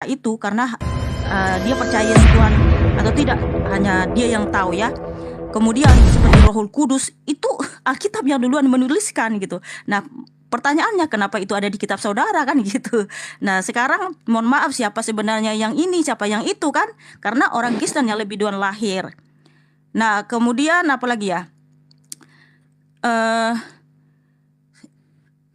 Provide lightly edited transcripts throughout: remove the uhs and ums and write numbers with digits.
itu karena dia percaya Tuhan atau tidak, hanya dia yang tahu ya. Kemudian seperti Rohul Kudus itu Alkitab yang duluan menuliskan gitu. Nah, pertanyaannya kenapa itu ada di kitab saudara kan gitu. Nah, sekarang mohon maaf siapa sebenarnya yang ini, siapa yang itu kan? Karena orang Kristen yang lebih duluan lahir. Nah, kemudian apa lagi ya?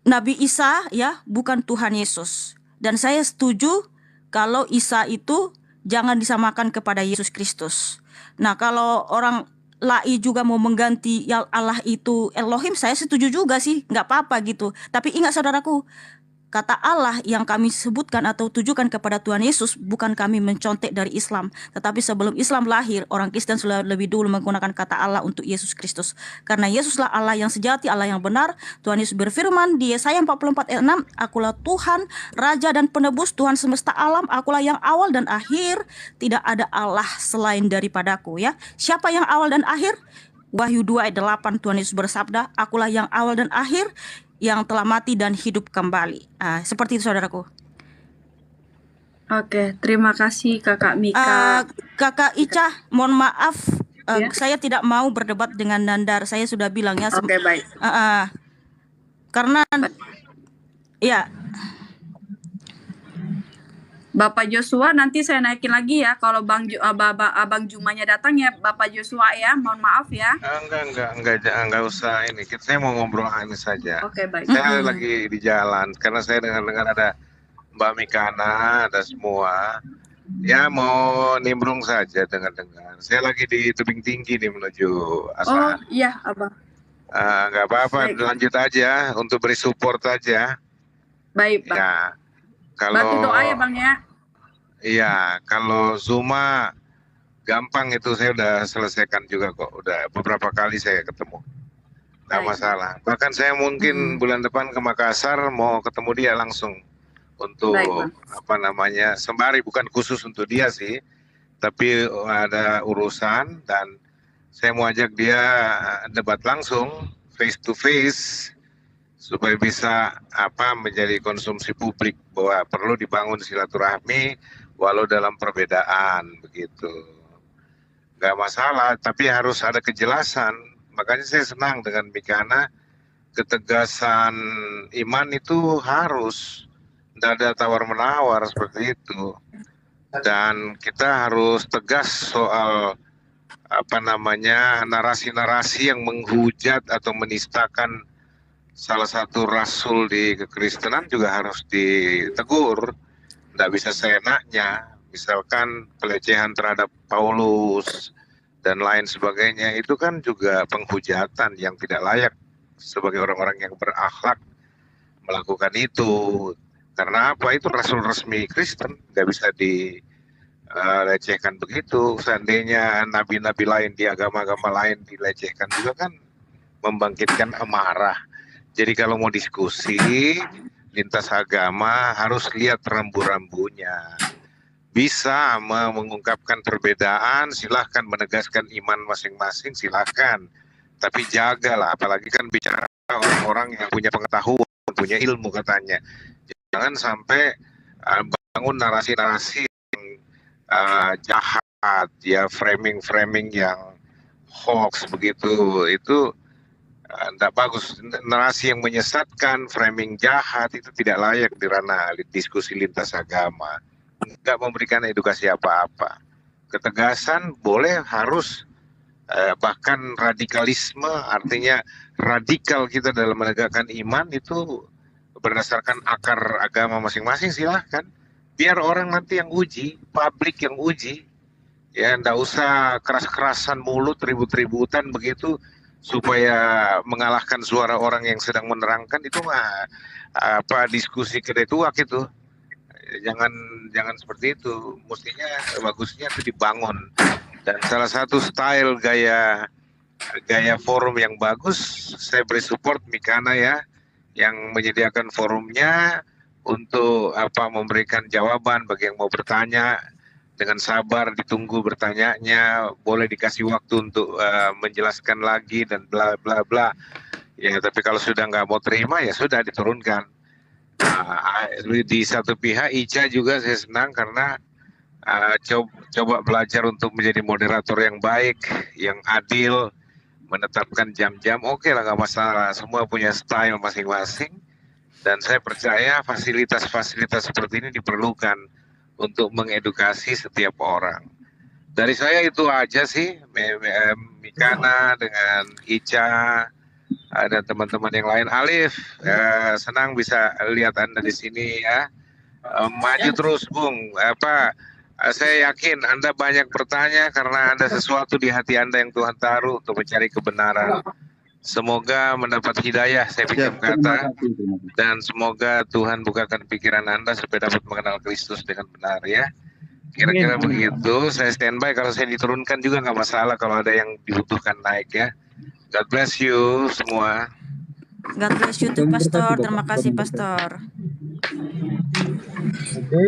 Nabi Isa ya bukan Tuhan Yesus. Dan saya setuju kalau Isa itu jangan disamakan kepada Yesus Kristus. Nah, kalau orang lai juga mau mengganti ya Allah itu Elohim, saya setuju juga sih, nggak apa-apa gitu. Tapi ingat saudaraku, kata Allah yang kami sebutkan atau tujukan kepada Tuhan Yesus bukan kami mencontek dari Islam. Tetapi sebelum Islam lahir, orang Kristen sudah lebih dulu menggunakan kata Allah untuk Yesus Kristus. Karena Yesuslah Allah yang sejati, Allah yang benar. Tuhan Yesus berfirman di Yesaya 44 ayat 6, Akulah Tuhan, Raja dan Penebus, Tuhan semesta alam, Akulah yang awal dan akhir, tidak ada Allah selain daripadaku. Ya, siapa yang awal dan akhir? Wahyu 2 ayat 8 Tuhan Yesus bersabda, Akulah yang awal dan akhir, yang telah mati dan hidup kembali. Seperti itu saudaraku. Oke, terima kasih Kakak Mika. Kakak Ica, mohon maaf, saya tidak mau berdebat dengan Nandar. Saya sudah bilang ya. Oke, baik. Karena ya. Bapak Joshua nanti saya naikin lagi ya kalau Abang Jumanya datang ya Bapak Joshua ya, mohon maaf ya. Enggak usah ini. Saya mau ngobrol ini saja. Oke, baik. Saya lagi di jalan karena saya dengar ada Mbak Mikana, ada semua. Ya mau nimbrung saja dengar-dengar. Saya lagi di tebing tinggi nih menuju Asahan. Oh iya Abang. Nggak apa-apa, lanjut aja untuk beri support aja. Baik Bang. Ya. Bantu doa ya Bang ya. Iya, kalau Zuma gampang itu saya udah selesaikan juga kok. Udah beberapa kali saya ketemu. Nggak masalah. Bahkan saya mungkin bulan depan ke Makassar mau ketemu dia langsung untuk sembari, bukan khusus untuk dia sih, tapi ada urusan dan saya mau ajak dia debat langsung face to face supaya bisa menjadi konsumsi publik bahwa perlu dibangun silaturahmi walau dalam perbedaan begitu. Nggak masalah, tapi harus ada kejelasan. Makanya saya senang dengan Mikana, ketegasan iman itu harus, tidak ada tawar-menawar seperti itu. Dan kita harus tegas soal narasi-narasi yang menghujat atau menistakan salah satu rasul di kekristenan juga harus ditegur. Tidak bisa seenaknya. Misalkan pelecehan terhadap Paulus dan lain sebagainya, itu kan juga penghujatan yang tidak layak sebagai orang-orang yang berakhlak melakukan itu. Karena apa? Itu rasul resmi Kristen, nggak bisa dilecehkan begitu. Seandainya nabi-nabi lain di agama-agama lain dilecehkan juga kan membangkitkan amarah. Jadi kalau mau diskusi lintas agama harus lihat rambu-rambunya. Bisa mengungkapkan perbedaan, silahkan menegaskan iman masing-masing, silahkan. Tapi jagalah, apalagi kan bicara orang-orang yang punya pengetahuan, punya ilmu katanya. Jangan sampai bangun narasi-narasi yang jahat, ya framing-framing yang hoax begitu. Itu tidak bagus. Narasi yang menyesatkan, framing jahat itu tidak layak di ranah diskusi lintas agama. Tidak memberikan edukasi apa-apa. Ketegasan boleh, harus, bahkan radikalisme, artinya radikal kita dalam menegakkan iman itu berdasarkan akar agama masing-masing, silahkan. Biar orang nanti yang uji, publik yang uji. Ya, tidak usah keras-kerasan mulut, ribut-ributan begitu supaya mengalahkan suara orang yang sedang menerangkan. Itu mah diskusi kedetuak itu. Jangan seperti itu. Mestinya bagusnya itu dibangun. Dan salah satu style gaya forum yang bagus, saya beri support Mikana ya, yang menyediakan forumnya untuk memberikan jawaban bagi yang mau bertanya. Dengan sabar ditunggu bertanyanya, boleh dikasih waktu untuk menjelaskan lagi dan bla bla bla. Ya, tapi kalau sudah nggak mau terima ya sudah diturunkan. Di satu pihak Ica juga saya senang karena coba belajar untuk menjadi moderator yang baik, yang adil, menetapkan jam-jam. Oke lah, nggak masalah. Semua punya style masing-masing. Dan saya percaya fasilitas-fasilitas seperti ini diperlukan untuk mengedukasi setiap orang. Dari saya itu aja sih, Mikana dengan Ica, ada teman-teman yang lain. Alif, senang bisa lihat Anda di sini ya. Maju terus, Bung. Saya yakin Anda banyak bertanya karena ada sesuatu di hati Anda yang Tuhan taruh untuk mencari kebenaran. Semoga mendapat hidayah, saya pinjam kata, dan semoga Tuhan bukakan pikiran Anda supaya dapat mengenal Kristus dengan benar ya. Kira-kira begitu. Saya standby, kalau saya diturunkan juga nggak masalah kalau ada yang dibutuhkan naik ya. God bless you semua. God bless you too, Pastor. Terima kasih, Pastor. Oke,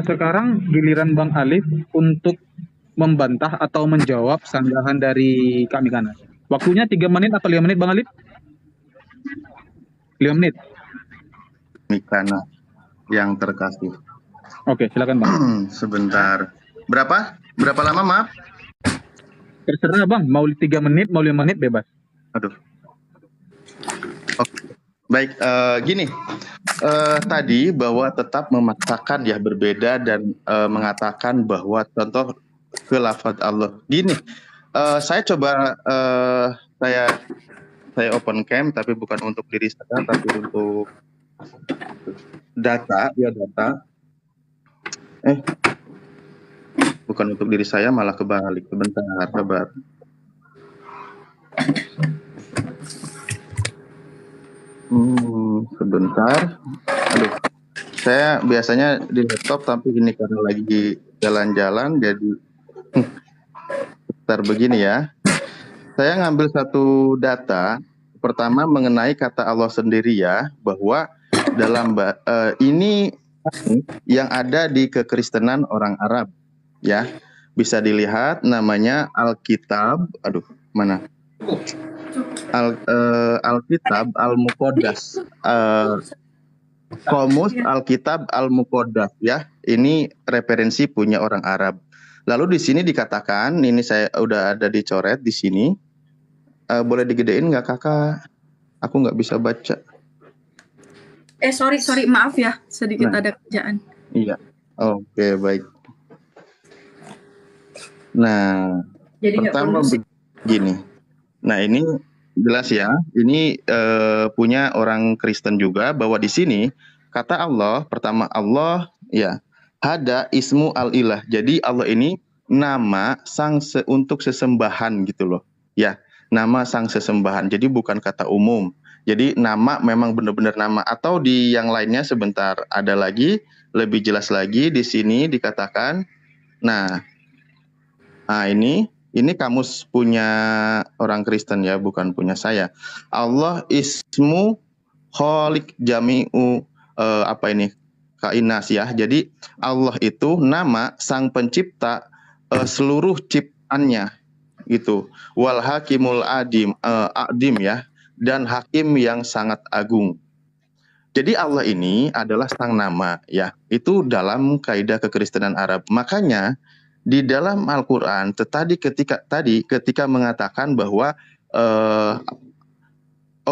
sekarang giliran Bang Alif untuk membantah atau menjawab sanggahan dari Kak Mikana. Waktunya 3 menit atau 5 menit, Bang Alif? 5 menit. Mikana yang terkasih. Oke, silakan Bang. Sebentar. Berapa lama, maaf? Terserah Bang, mau 3 menit, mau 5 menit, bebas. Aduh. Oke. Baik, gini. Tadi bahwa tetap memaksakan ya berbeda dan mengatakan bahwa contoh ke lafaz Allah. Gini, saya coba saya open cam tapi bukan untuk diri saya tapi untuk data. Bukan untuk diri saya, malah kebalik. Sebentar, sabar. Sebentar. Aduh, saya biasanya di laptop tapi ini karena lagi jalan-jalan jadi sebentar begini ya. Saya ngambil satu data pertama mengenai kata Allah sendiri ya, bahwa dalam ini yang ada di kekristenan orang Arab ya, bisa dilihat namanya Alkitab, mana? Alkitab Al-Muqaddas, Qomus Alkitab Al-Muqaddas ya. Ini referensi punya orang Arab. Lalu di sini dikatakan, ini saya udah ada dicoret di sini. Boleh digedein nggak kakak? Aku nggak bisa baca. Sorry, maaf ya, sedikit ada kerjaan. Iya. Oke, baik. Nah, jadi pertama begini. Nah, ini jelas ya. Ini punya orang Kristen juga bahwa di sini kata Allah, pertama Allah ya, hada ismu al-ilah. Jadi Allah ini nama untuk sesembahan gitu loh. Ya, nama sang sesembahan. Jadi bukan kata umum. Jadi nama memang benar-benar nama, atau di yang lainnya sebentar ada lagi lebih jelas lagi di sini dikatakan. Nah ini kamus punya orang Kristen ya, bukan punya saya. Allah ismu kholik jami'u kainas ya. Jadi Allah itu nama sang pencipta seluruh ciptaannya gitu. Wal hakimul adim ya, dan hakim yang sangat agung. Jadi Allah ini adalah sang nama ya. Itu dalam kaidah kekristenan Arab. Makanya di dalam Al-Qur'an ketika mengatakan bahwa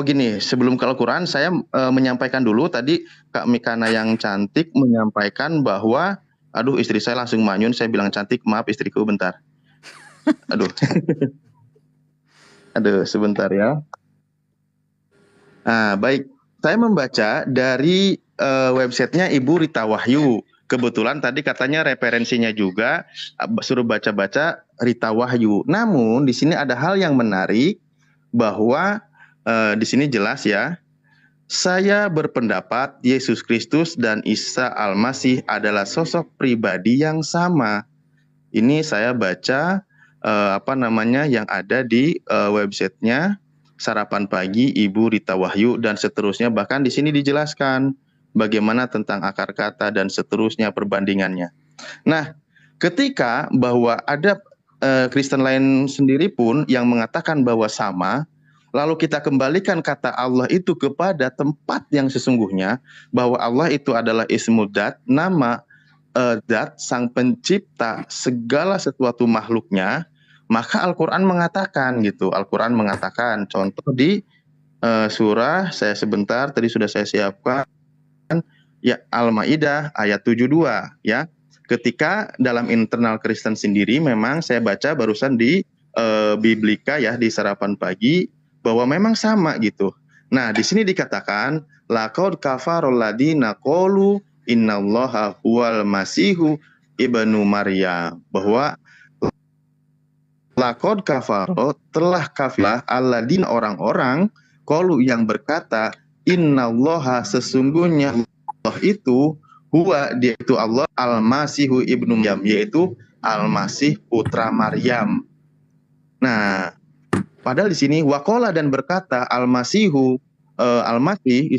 gini, sebelum ke Al-Qur'an saya menyampaikan dulu tadi Kak Mikana yang cantik menyampaikan bahwa istri saya langsung manyun, saya bilang cantik, maaf istriku bentar. Sebentar ya. Baik, saya membaca dari websitenya Ibu Rita Wahyu. Kebetulan tadi katanya referensinya juga suruh baca-baca Rita Wahyu. Namun di sini ada hal yang menarik bahwa di sini jelas ya. Saya berpendapat Yesus Kristus dan Isa Al-Masih adalah sosok pribadi yang sama. Ini saya baca yang ada di websitenya Sarapan Pagi Ibu Rita Wahyu dan seterusnya. Bahkan di sini dijelaskan bagaimana tentang akar kata dan seterusnya perbandingannya. Nah, ketika bahwa ada Kristen lain sendiri pun yang mengatakan bahwa sama, lalu kita kembalikan kata Allah itu kepada tempat yang sesungguhnya, bahwa Allah itu adalah ismul dzat, nama zat sang pencipta segala sesuatu makhluknya, maka Al-Quran mengatakan gitu. Al-Quran mengatakan, contoh di surah, saya sebentar tadi sudah saya siapkan, ya, Al-Maidah ayat 72 ya. Ketika dalam internal Kristen sendiri, memang saya baca barusan di Biblika ya, di sarapan pagi, bahwa memang sama gitu. Nah, di sini dikatakan laqad kafarul ladina qalu innallaha huwal masihu ibnu Maryam, bahwa laqad kafaro, telah kafirlah alladzina, orang-orang, qalu, yang berkata, innallaha, sesungguhnya Allah itu, huwa, dia itu Allah, al-masihu ibnu Maryam, yaitu al-masih putra Maryam. Nah, padahal di sini waqala, dan berkata, al-masihu, al-masih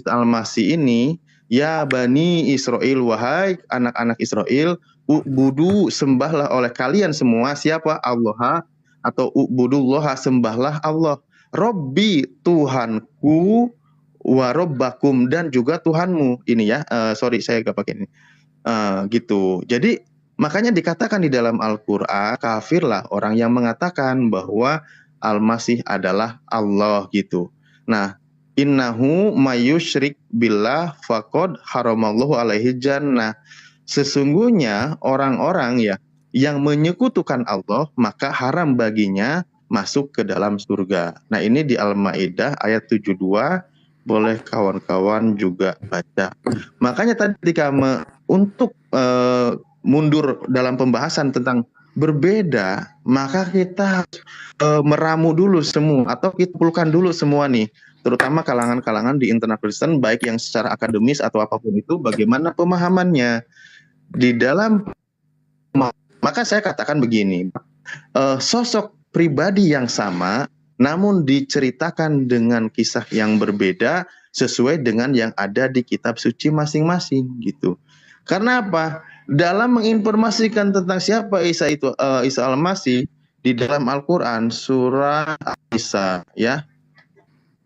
ini, ya bani Israel, wahai anak-anak Israel, ubudu, sembahlah oleh kalian semua siapa? Allah, atau ubudullah, sembahlah Allah, Robbi, Tuhanku, wa robbakum, dan juga Tuhanmu. Ini ya, sorry saya gak pakai ini. Gitu. Jadi makanya dikatakan di dalam Al-Quran, kafirlah orang yang mengatakan bahwa Al-Masih adalah Allah gitu. Nah, innahu mayusyrik billah faqad haramallahu alaihi jannah. Sesungguhnya orang-orang ya yang menyekutukan Allah, maka haram baginya masuk ke dalam surga. Nah, ini di Al-Maidah ayat 72, boleh kawan-kawan juga baca. Makanya tadi ketika untuk mundur dalam pembahasan tentang berbeda, maka kita meramu dulu semua, atau kita kumpulkan dulu semua nih, terutama kalangan-kalangan di internal Kristen, baik yang secara akademis atau apapun itu, bagaimana pemahamannya di dalam. Maka saya katakan begini, sosok pribadi yang sama, namun diceritakan dengan kisah yang berbeda sesuai dengan yang ada di kitab suci masing-masing gitu. Karena apa? Dalam menginformasikan tentang siapa Isa itu, Isa Al-Masih, di dalam Al-Quran surah Isa ya.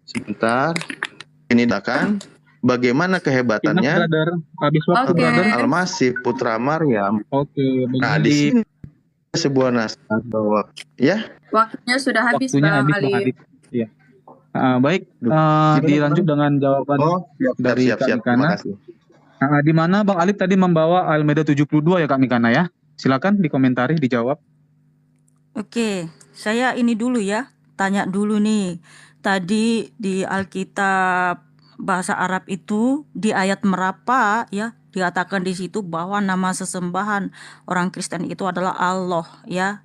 Sebentar, ini akan bagaimana kehebatannya habis waktu, Oke. brother. Al-Masih putra Maryam. Oke, Nah, di sini sebuah nasihat bahwa ya, Waktunya sudah habis, waktunya Bang habis, Bang Ali. Adit. Iya. Baik, dilanjut dengan jawaban dari Kak siap, terima Mikana. kasih. Di mana Bang Alif tadi membawa Al-Maidah 72 ya Kak Mikana ya. Silakan dikomentari, dijawab. Oke, saya ini dulu ya, tanya dulu nih. Tadi di Alkitab bahasa Arab itu di ayat berapa ya dikatakan di situ bahwa nama sesembahan orang Kristen itu adalah Allah ya,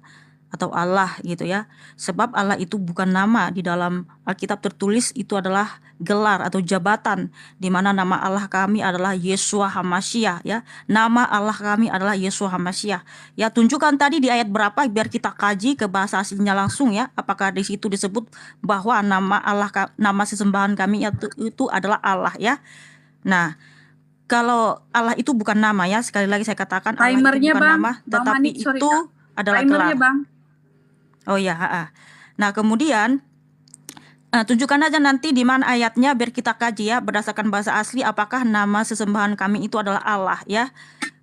atau Allah gitu ya. Sebab Allah itu bukan nama, di dalam Alkitab tertulis itu adalah gelar atau jabatan, di mana nama Allah kami adalah Yeshua HaMashiach ya. Nama Allah kami adalah Yeshua HaMashiach. Ya, tunjukkan tadi di ayat berapa biar kita kaji ke bahasa aslinya langsung ya. Apakah di situ disebut bahwa nama Allah, nama sesembahan kami itu adalah Allah ya. Nah, kalau Allah itu bukan nama ya, sekali lagi saya katakan Allah itu Timernya, bukan Bang. nama, Bang tetapi Manik, sorry, itu Kak. adalah Timernya, gelar. Bang. Oh ya, Nah, kemudian tunjukkan aja nanti di mana ayatnya biar kita kaji ya berdasarkan bahasa asli apakah nama sesembahan kami itu adalah Allah ya.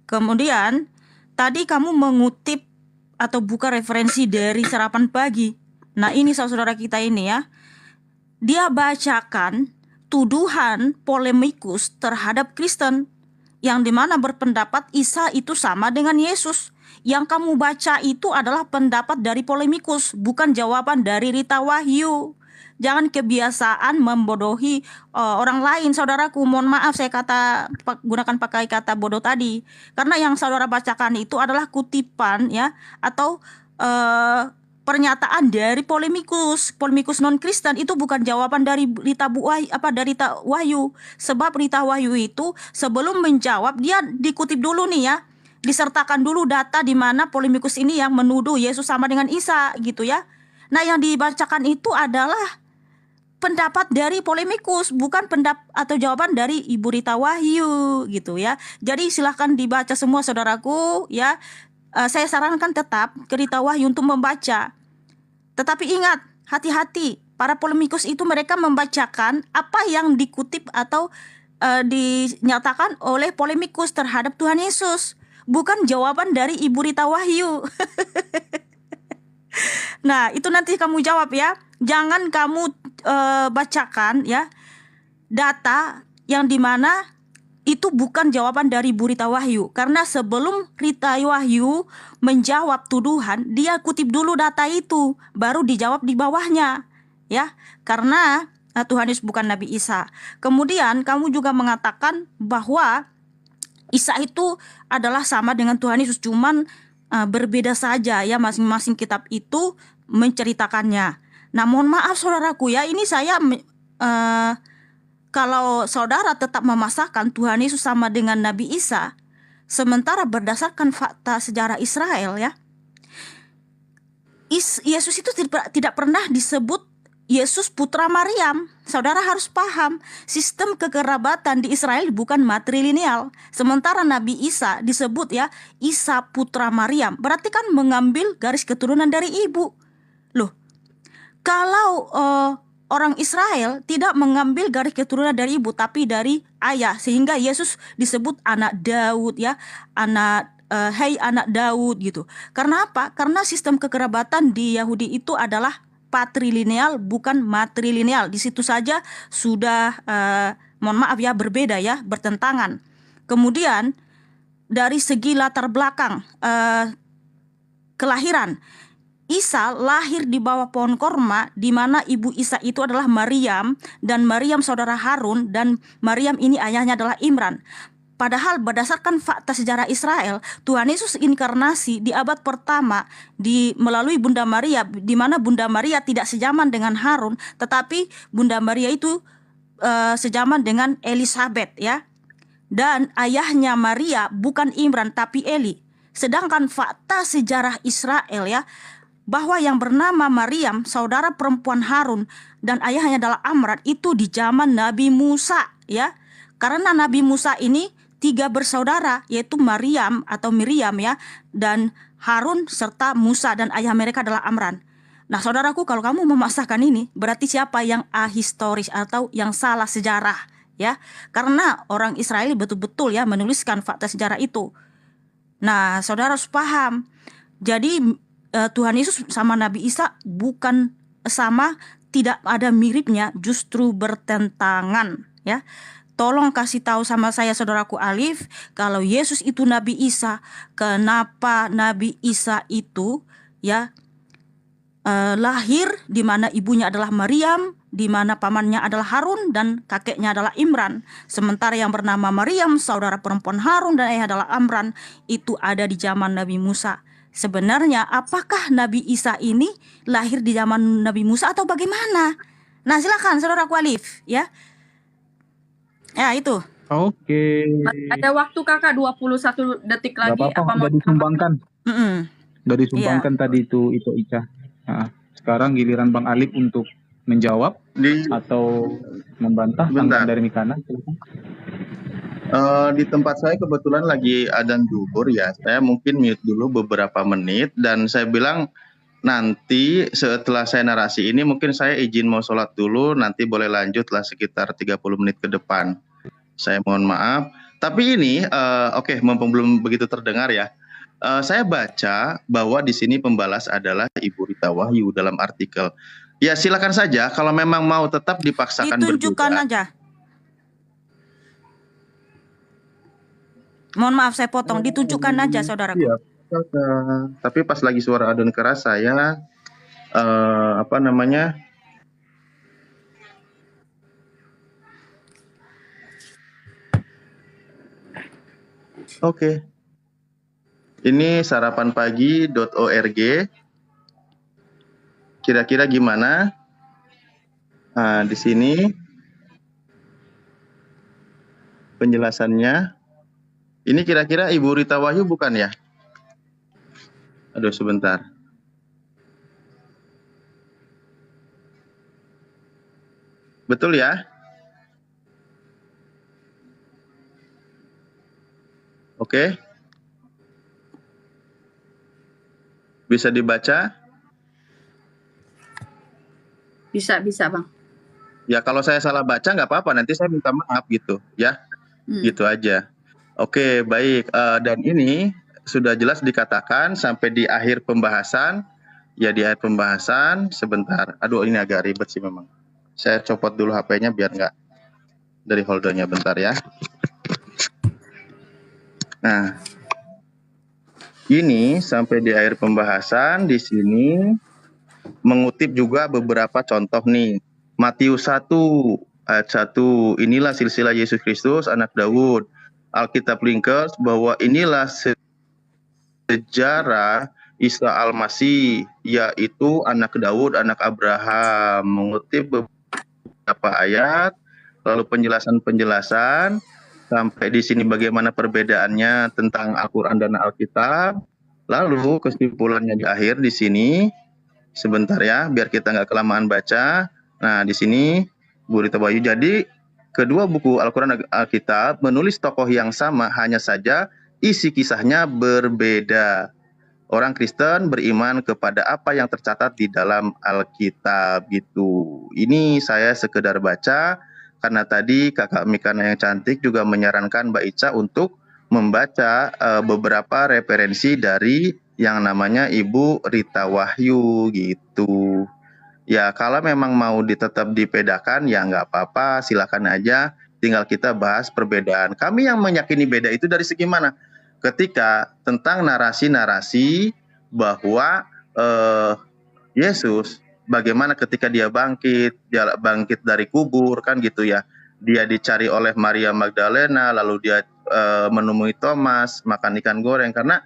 Kemudian tadi kamu mengutip atau buka referensi dari sarapan pagi. Nah, ini saudara kita ini ya. Dia bacakan tuduhan polemikus terhadap Kristen yang dimana berpendapat Isa itu sama dengan Yesus. Yang kamu baca itu adalah pendapat dari polemikus, bukan jawaban dari Rita Wahyu. Jangan kebiasaan membodohi orang lain, saudaraku. Mohon maaf saya gunakan pakai kata bodoh tadi, karena yang saudara bacakan itu adalah kutipan ya, atau pernyataan dari polemikus non Kristen. Itu bukan jawaban dari Rita Wahyu. Sebab Rita Wahyu itu sebelum menjawab dia dikutip dulu nih ya, disertakan dulu data di mana polemikus ini yang menuduh Yesus sama dengan Isa gitu ya. Nah, yang dibacakan itu adalah pendapat dari polemikus, bukan pendapat atau jawaban dari Ibu Rita Wahyu gitu ya. Jadi silahkan dibaca semua saudaraku ya. Saya sarankan tetap ke Rita Wahyu untuk membaca. Tetapi ingat, hati-hati para polemikus itu mereka membacakan apa yang dikutip atau dinyatakan oleh polemikus terhadap Tuhan Yesus, bukan jawaban dari Ibu Rita Wahyu. Nah, itu nanti kamu jawab ya. Jangan kamu bacakan ya data yang dimana itu bukan jawaban dari Bu Rita Wahyu. Karena sebelum Rita Wahyu menjawab tuduhan, dia kutip dulu data itu, baru dijawab di bawahnya. Ya, karena Tuhan Yesus bukan Nabi Isa. Kemudian kamu juga mengatakan bahwa Isa itu adalah sama dengan Tuhan Yesus, cuman berbeda saja ya, masing-masing kitab itu menceritakannya. Nah, mohon maaf saudaraku ya, ini saya kalau saudara tetap memasakkan Tuhan Yesus sama dengan Nabi Isa, sementara berdasarkan fakta sejarah Israel ya, Yesus itu tidak pernah disebut Yesus putra Maryam. Saudara harus paham, sistem kekerabatan di Israel bukan matrilineal. Sementara Nabi Isa disebut ya Isa putra Maryam, berarti kan mengambil garis keturunan dari ibu. Loh, kalau orang Israel tidak mengambil garis keturunan dari ibu tapi dari ayah, sehingga Yesus disebut anak Daud ya, anak anak Daud gitu. Karena apa? Karena sistem kekerabatan di Yahudi itu adalah patrilineal bukan matrilineal. Di situ saja sudah mohon maaf ya berbeda ya, bertentangan. Kemudian dari segi latar belakang kelahiran, Isa lahir di bawah pohon korma, di mana ibu Isa itu adalah Maryam, dan Maryam saudara Harun, dan Maryam ini ayahnya adalah Imran. Padahal berdasarkan fakta sejarah Israel, Tuhan Yesus inkarnasi di abad pertama melalui Bunda Maria, di mana Bunda Maria tidak sejaman dengan Harun, tetapi Bunda Maria itu sejaman dengan Elizabeth ya. Dan ayahnya Maria bukan Imran tapi Eli. Sedangkan fakta sejarah Israel ya, bahwa yang bernama Maryam, saudara perempuan Harun, dan ayahnya adalah Amran, itu di zaman Nabi Musa ya. Karena Nabi Musa ini 3 bersaudara, yaitu Maryam atau Miriam ya, dan Harun serta Musa, dan ayah mereka adalah Amran. Nah saudaraku, kalau kamu memaksakan ini, berarti siapa yang ahistoris atau yang salah sejarah ya? Karena orang Israel betul-betul ya menuliskan fakta sejarah itu. Nah saudara harus paham. Jadi Tuhan Yesus sama Nabi Isa bukan sama, tidak ada miripnya, justru bertentangan ya. Tolong kasih tahu sama saya saudaraku Alif, kalau Yesus itu Nabi Isa, kenapa Nabi Isa itu ya lahir di mana ibunya adalah Maryam, di mana pamannya adalah Harun dan kakeknya adalah Imran. Sementara yang bernama Maryam, saudara perempuan Harun dan ayah adalah Amran, itu ada di zaman Nabi Musa. Sebenarnya apakah Nabi Isa ini lahir di zaman Nabi Musa atau bagaimana? Nah silakan saudaraku Alif ya. Ya itu. Oke. Ada waktu kakak 21 detik Gak lagi. apa-apa, Apa mau udah disumbangkan. Udah disumbangkan Iya. tadi itu Ica. Nah, sekarang giliran Bang Alif untuk menjawab atau membantah tanggapan dari Mikana. Di tempat saya kebetulan lagi adzan zuhur ya. Saya mungkin mute dulu beberapa menit dan saya bilang nanti setelah saya narasi ini mungkin saya izin mau sholat dulu, nanti boleh lanjut lah sekitar 30 menit ke depan. Saya mohon maaf. Tapi ini oke, mumpung belum begitu terdengar ya. Saya baca bahwa di sini pembalas adalah Ibu Rita Wahyu dalam artikel. Ya silakan saja kalau memang mau tetap dipaksakan Ditunjukkan berbeda. aja. Mohon maaf saya potong, ditunjukkan aja saudaraku. Iya. Tapi pas lagi suara adon keras saya apa namanya? Oke. Ini sarapanpagi.org. Kira-kira gimana? Nah, di sini penjelasannya. Ini kira-kira Ibu Rita Wahyu bukan ya? Aduh, sebentar. Betul ya? Oke. Bisa dibaca? Bisa Bang. Ya kalau saya salah baca nggak apa-apa, nanti saya minta maaf gitu ya. Gitu aja. Oke, baik. Dan ini sudah jelas dikatakan sampai di akhir pembahasan. Ya di akhir pembahasan sebentar. Aduh ini agak ribet sih memang. Saya copot dulu HP-nya biar nggak dari holdernya bentar ya. Nah, ini sampai di akhir pembahasan di sini mengutip juga beberapa contoh nih. Matius 1 ayat 1, inilah silsilah Yesus Kristus anak Daud. Alkitab Linkers bahwa inilah sejarah Isa Al-Masih, yaitu anak Daud, anak Abraham. Mengutip beberapa ayat, lalu penjelasan-penjelasan, sampai di sini bagaimana perbedaannya tentang Al-Quran dan Alkitab. Lalu kesimpulannya di akhir di sini, sebentar ya, biar kita nggak kelamaan baca. Nah, di sini Bu Rita Bayu, jadi kedua buku Al-Quran dan Alkitab menulis tokoh yang sama, hanya saja isi kisahnya berbeda. Orang Kristen beriman kepada apa yang tercatat di dalam Alkitab gitu. Ini saya sekedar baca karena tadi Kakak Mikana yang cantik juga menyarankan Mbak Ica untuk membaca beberapa referensi dari yang namanya Ibu Rita Wahyu gitu. Ya kalau memang mau tetap dibedakan ya nggak apa-apa, silakan aja. Tinggal kita bahas perbedaan. Kami yang meyakini beda itu dari segi mana? Ketika tentang narasi-narasi bahwa Yesus bagaimana ketika dia bangkit dari kubur kan gitu ya. Dia dicari oleh Maria Magdalena, lalu dia menemui Thomas makan ikan goreng karena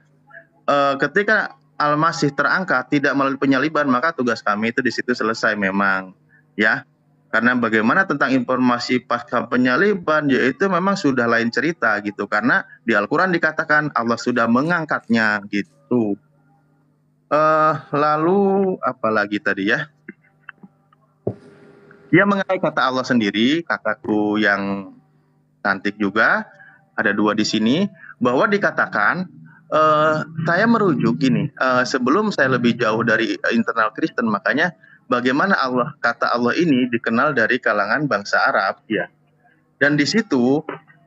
ketika Al-Masih terangkat tidak melalui penyaliban, maka tugas kami itu di situ selesai memang ya. Karena bagaimana tentang informasi pasca penyaliban, yaitu memang sudah lain cerita gitu. Karena di Al-Quran dikatakan Allah sudah mengangkatnya gitu. Lalu apa lagi tadi ya? Ya mengenai kata Allah sendiri, kakakku yang cantik juga, ada dua di sini, bahwa dikatakan, saya merujuk gini, sebelum saya lebih jauh dari internal Kristen, makanya bagaimana kata Allah ini dikenal dari kalangan bangsa Arab ya. Dan di situ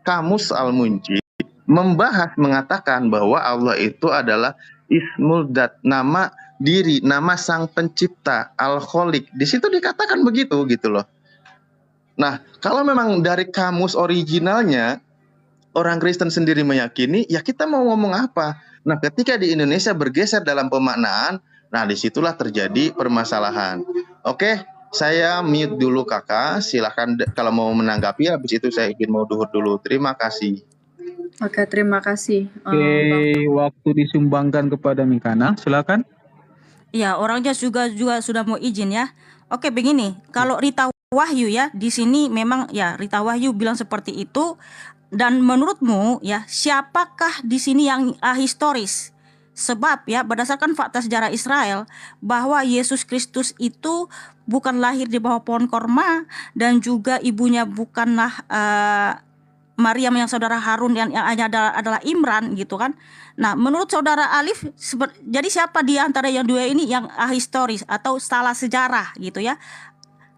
Kamus Al-Munjid membahas mengatakan bahwa Allah itu adalah Ismul Dat, nama diri, nama sang pencipta, Al-Kholiq. Di situ dikatakan begitu gitu loh. Nah, kalau memang dari kamus originalnya orang Kristen sendiri meyakini, ya kita mau ngomong apa? Nah, ketika di Indonesia bergeser dalam pemaknaan, nah disitulah terjadi permasalahan. Oke, saya mute dulu kakak, silahkan kalau mau menanggapi, habis itu saya izin mau duhur dulu. Terima kasih. Oke, terima kasih. Oke, waktu disumbangkan kepada Mikana, silakan. Ya, orangnya juga sudah mau izin ya. Oke, begini, kalau Rita Wahyu ya, di sini memang ya Rita Wahyu bilang seperti itu. Dan menurutmu ya, siapakah di sini yang historis? Sebab ya berdasarkan fakta sejarah Israel bahwa Yesus Kristus itu bukan lahir di bawah pohon korma dan juga ibunya bukanlah Maryam yang saudara Harun yang hanya adalah Imran gitu kan. Nah, menurut saudara Alif, jadi siapa di antara yang dua ini yang ahistoris atau salah sejarah gitu ya?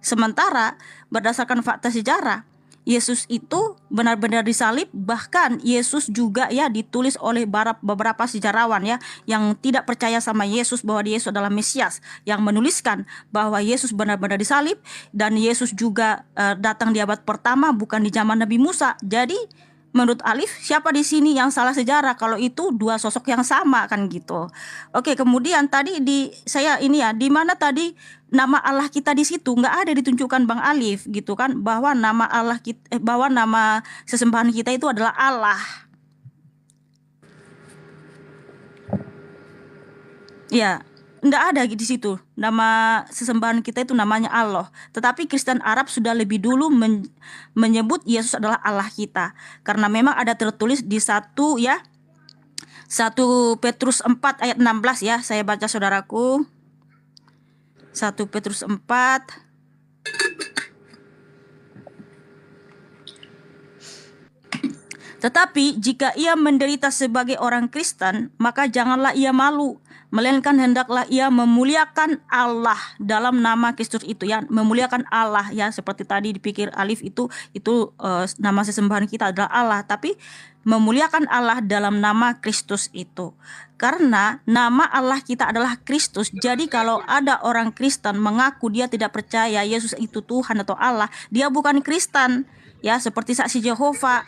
Sementara berdasarkan fakta sejarah, Yesus itu benar-benar disalib, bahkan Yesus juga ya ditulis oleh beberapa sejarawan ya yang tidak percaya sama Yesus bahwa Yesus adalah Mesias, yang menuliskan bahwa Yesus benar-benar disalib dan Yesus juga datang di abad pertama bukan di zaman Nabi Musa. Jadi menurut Alif, siapa di sini yang salah sejarah kalau itu dua sosok yang sama kan gitu. Oke, kemudian tadi di mana tadi nama Allah kita di situ nggak ada ditunjukkan Bang Alif gitu kan, bahwa nama Allah kita, bahwa nama sesembahan kita itu adalah Allah. Ya, nggak ada di situ nama sesembahan kita itu namanya Allah. Tetapi Kristen Arab sudah lebih dulu menyebut Yesus adalah Allah kita, karena memang ada tertulis di 1 Petrus 4 ayat 16 ya. Saya baca saudaraku. 1 Petrus 4 1 Tetapi jika ia menderita sebagai orang Kristen, maka janganlah ia malu, melainkan hendaklah ia memuliakan Allah dalam nama Kristus itu, ya, memuliakan Allah, ya, seperti tadi dipikir Alif itu nama sesembahan kita adalah Allah, tapi memuliakan Allah dalam nama Kristus itu. Karena nama Allah kita adalah Kristus. Jadi kalau ada orang Kristen mengaku dia tidak percaya Yesus itu Tuhan atau Allah, dia bukan Kristen, ya, seperti saksi Yehova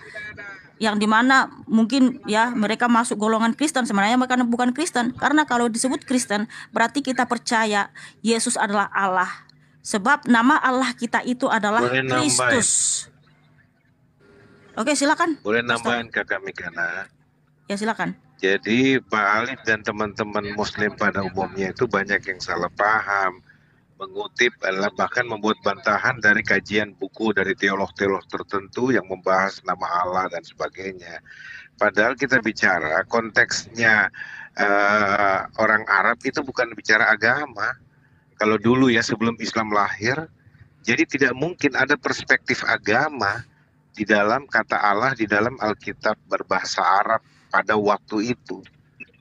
yang dimana mungkin, ya, mereka masuk golongan Kristen, sebenarnya mereka bukan Kristen. Karena kalau disebut Kristen berarti kita percaya Yesus adalah Allah, sebab nama Allah kita itu adalah Boleh nambahin. Kristus. Oke, silakan. Boleh Pastor. nambahin Kakak Mikana. Ya, silakan. Jadi Pak Alif dan teman-teman Muslim pada umumnya itu banyak yang salah paham, mengutip adalah bahkan membuat bantahan dari kajian buku dari teolog-teolog tertentu yang membahas nama Allah dan sebagainya. Padahal kita bicara konteksnya orang Arab itu bukan bicara agama. Kalau dulu, ya, sebelum Islam lahir, jadi tidak mungkin ada perspektif agama di dalam kata Allah di dalam Alkitab berbahasa Arab pada waktu itu,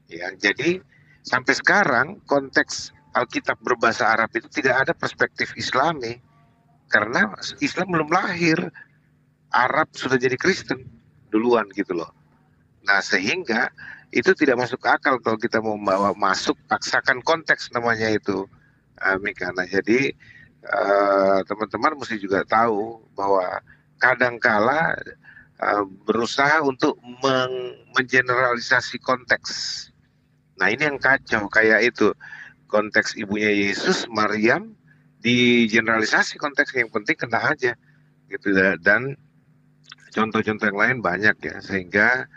ya. Jadi sampai sekarang konteks Alkitab berbahasa Arab itu tidak ada perspektif Islami karena Islam belum lahir, Arab sudah jadi Kristen duluan gitu loh. Nah, sehingga itu tidak masuk akal kalau kita mau bawa masuk, paksakan konteks namanya itu, Mikana. Jadi teman-teman mesti juga tahu bahwa kadangkala berusaha untuk mengeneralisasi konteks. Nah, ini yang kacau, kayak itu konteks ibunya Yesus, Maryam, digeneralisasi konteks, yang penting kena aja gitu. Dan contoh-contoh yang lain banyak, ya, sehingga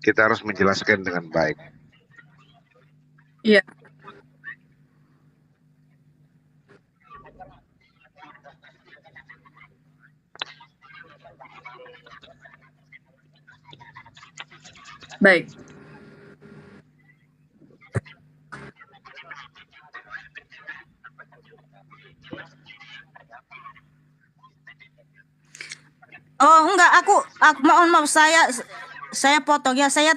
kita harus menjelaskan dengan baik. Iya. Baik. Oh, enggak, aku mohon maaf, saya potong, ya. Saya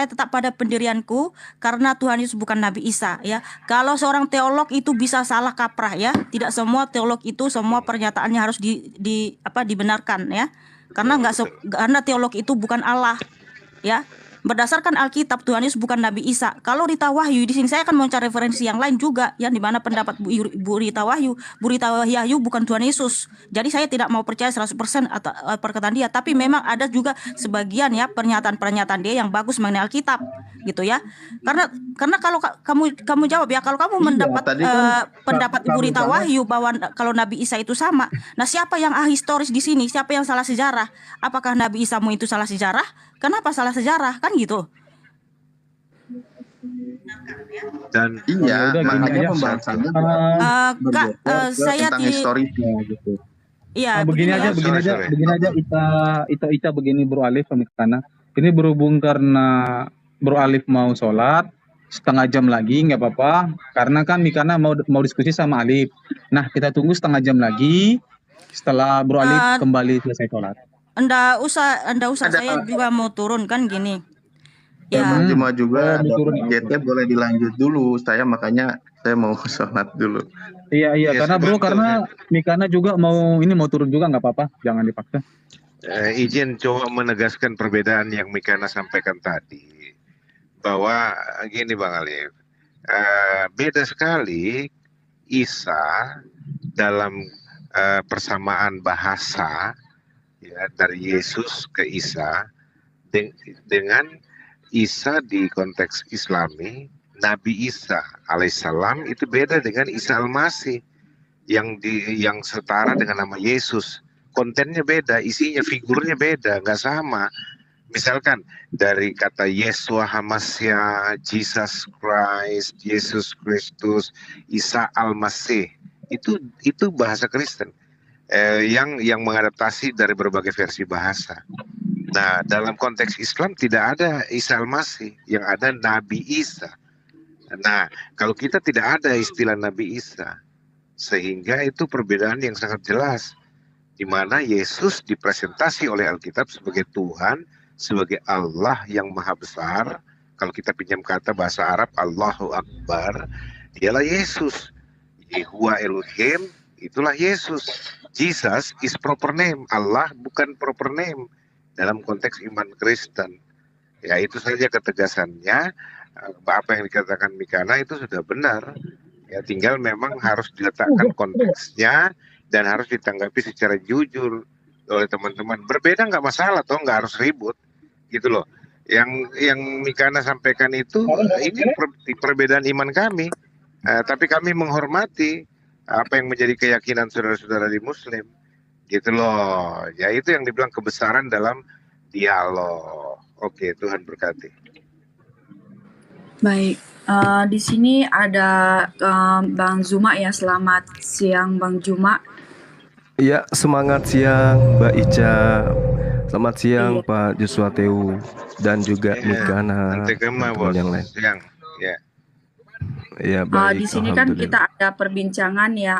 tetap pada pendirianku karena Tuhan Yesus bukan Nabi Isa, ya. Kalau seorang teolog itu bisa salah kaprah, ya. Tidak semua teolog itu semua pernyataannya harus dibenarkan, ya. Karena teolog itu bukan Allah, ya. Berdasarkan Alkitab, Tuhan Yesus bukan Nabi Isa. Kalau Rita Wahyu, di sini saya akan mencari referensi yang lain juga, yang di mana pendapat Bu Rita Wahyu bukan Tuhan Yesus. Jadi saya tidak mau percaya 100% atau perkataan dia, tapi memang ada juga sebagian, ya, pernyataan-pernyataan dia yang bagus mengenai Alkitab, gitu, ya. Karena kalau kamu jawab, ya, kalau kamu mendapat tadi kan pendapat Bu Rita kami- Wahyu bahwa kalau Nabi Isa itu sama. Nah, siapa yang historis di sini? Siapa yang salah sejarah? Apakah Nabi Isamu itu salah sejarah? Kenapa salah sejarah? Kan gitu. Dan Iya, udah, gini makanya aja. pembahasannya Kak, saya tentang tidak. historisnya gitu. Iya, begini begini, aja, ya. begini aja. Ita begini, Bro Alif sama Kana. Ini berhubung karena Bro Alif mau sholat setengah jam lagi, nggak apa-apa. Karena kan Mikana mau diskusi sama Alif. Nah, kita tunggu setengah jam lagi setelah Bro Alif kembali selesai sholat. Anda usah. Ada- Saya juga mau turun, kan gini. Ya, Cuma juga ada turun. GT boleh dilanjut dulu. Makanya saya mau sholat dulu. Iya, Iya, karena Bro, betul. karena Mikana juga mau turun juga, nggak apa-apa, jangan dipaksa. izin coba menegaskan perbedaan yang Mikana sampaikan tadi, bahwa gini Bang Alif, beda sekali Isa dalam persamaan bahasa, ya, dari Yesus ke Isa dengan Isa di konteks Islami. Nabi Isa alaihissalam itu beda dengan Isa al-Masih yang setara dengan nama Yesus. Kontennya beda, isinya, figurnya beda, nggak sama. Misalkan dari kata Yesua Hamasya, Jesus Christ, Yesus Kristus, Isa al-Masih, itu bahasa Kristen yang mengadaptasi dari berbagai versi bahasa. Nah, dalam konteks Islam tidak ada Isa al-Masih, yang ada Nabi Isa. Nah, kalau kita tidak ada istilah Nabi Isa, sehingga itu perbedaan yang sangat jelas. di mana Yesus dipresentasi oleh Alkitab sebagai Tuhan, sebagai Allah yang maha besar. Kalau kita pinjam kata bahasa Arab, Allahu Akbar, dialah Yesus. Yehuwa Elohim, itulah Yesus. Jesus is proper name. Allah bukan proper name dalam konteks iman Kristen. Ya, itu saja ketegasannya. Apa yang dikatakan Mikana itu sudah benar. Ya, tinggal memang harus diletakkan konteksnya dan harus ditanggapi secara jujur oleh teman-teman. Berbeda nggak masalah, toh nggak harus ribut, gitu loh. Yang Mikana sampaikan itu ini perbedaan iman kami, tapi kami menghormati apa yang menjadi keyakinan saudara-saudara di Muslim, gitu loh. Ya, itu yang dibilang kebesaran dalam dialog. Oke, Tuhan berkati. Baik, di sini ada Bang Zuma ya. Selamat siang Bang Zuma. Ya, semangat siang Mbak Ica. Selamat siang Iya. Pak Joshua Teu dan juga Ya, Mikana, nanti kema teman-teman bos. yang lain. Siang. Ya. Ya, baik. Di sini kan Alhamdulillah. kita ada perbincangan ya,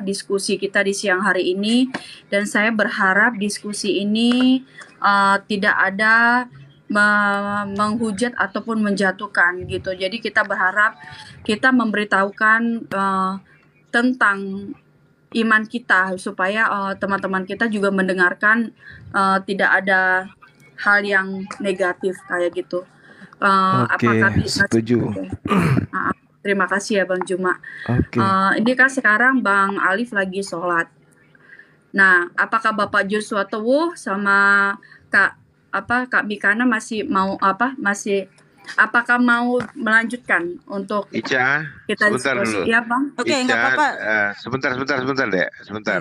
diskusi kita di siang hari ini, dan saya berharap diskusi ini tidak ada menghujat ataupun menjatuhkan gitu. Jadi kita berharap kita memberitahukan tentang iman kita supaya teman-teman kita juga mendengarkan, tidak ada hal yang negatif kayak gitu. Oke, Apakah bisa? setuju. Oke. Terima kasih ya Bang Juma. Oke. Ini kan sekarang Bang Alif lagi sholat. Nah, apakah Bapak Joshua Tewu sama Kak Mikana apakah mau melanjutkan untuk Ica, kita sebentar diskusi? dulu. Ya Bang. Oke, nggak apa-apa. Sebentar deh, sebentar.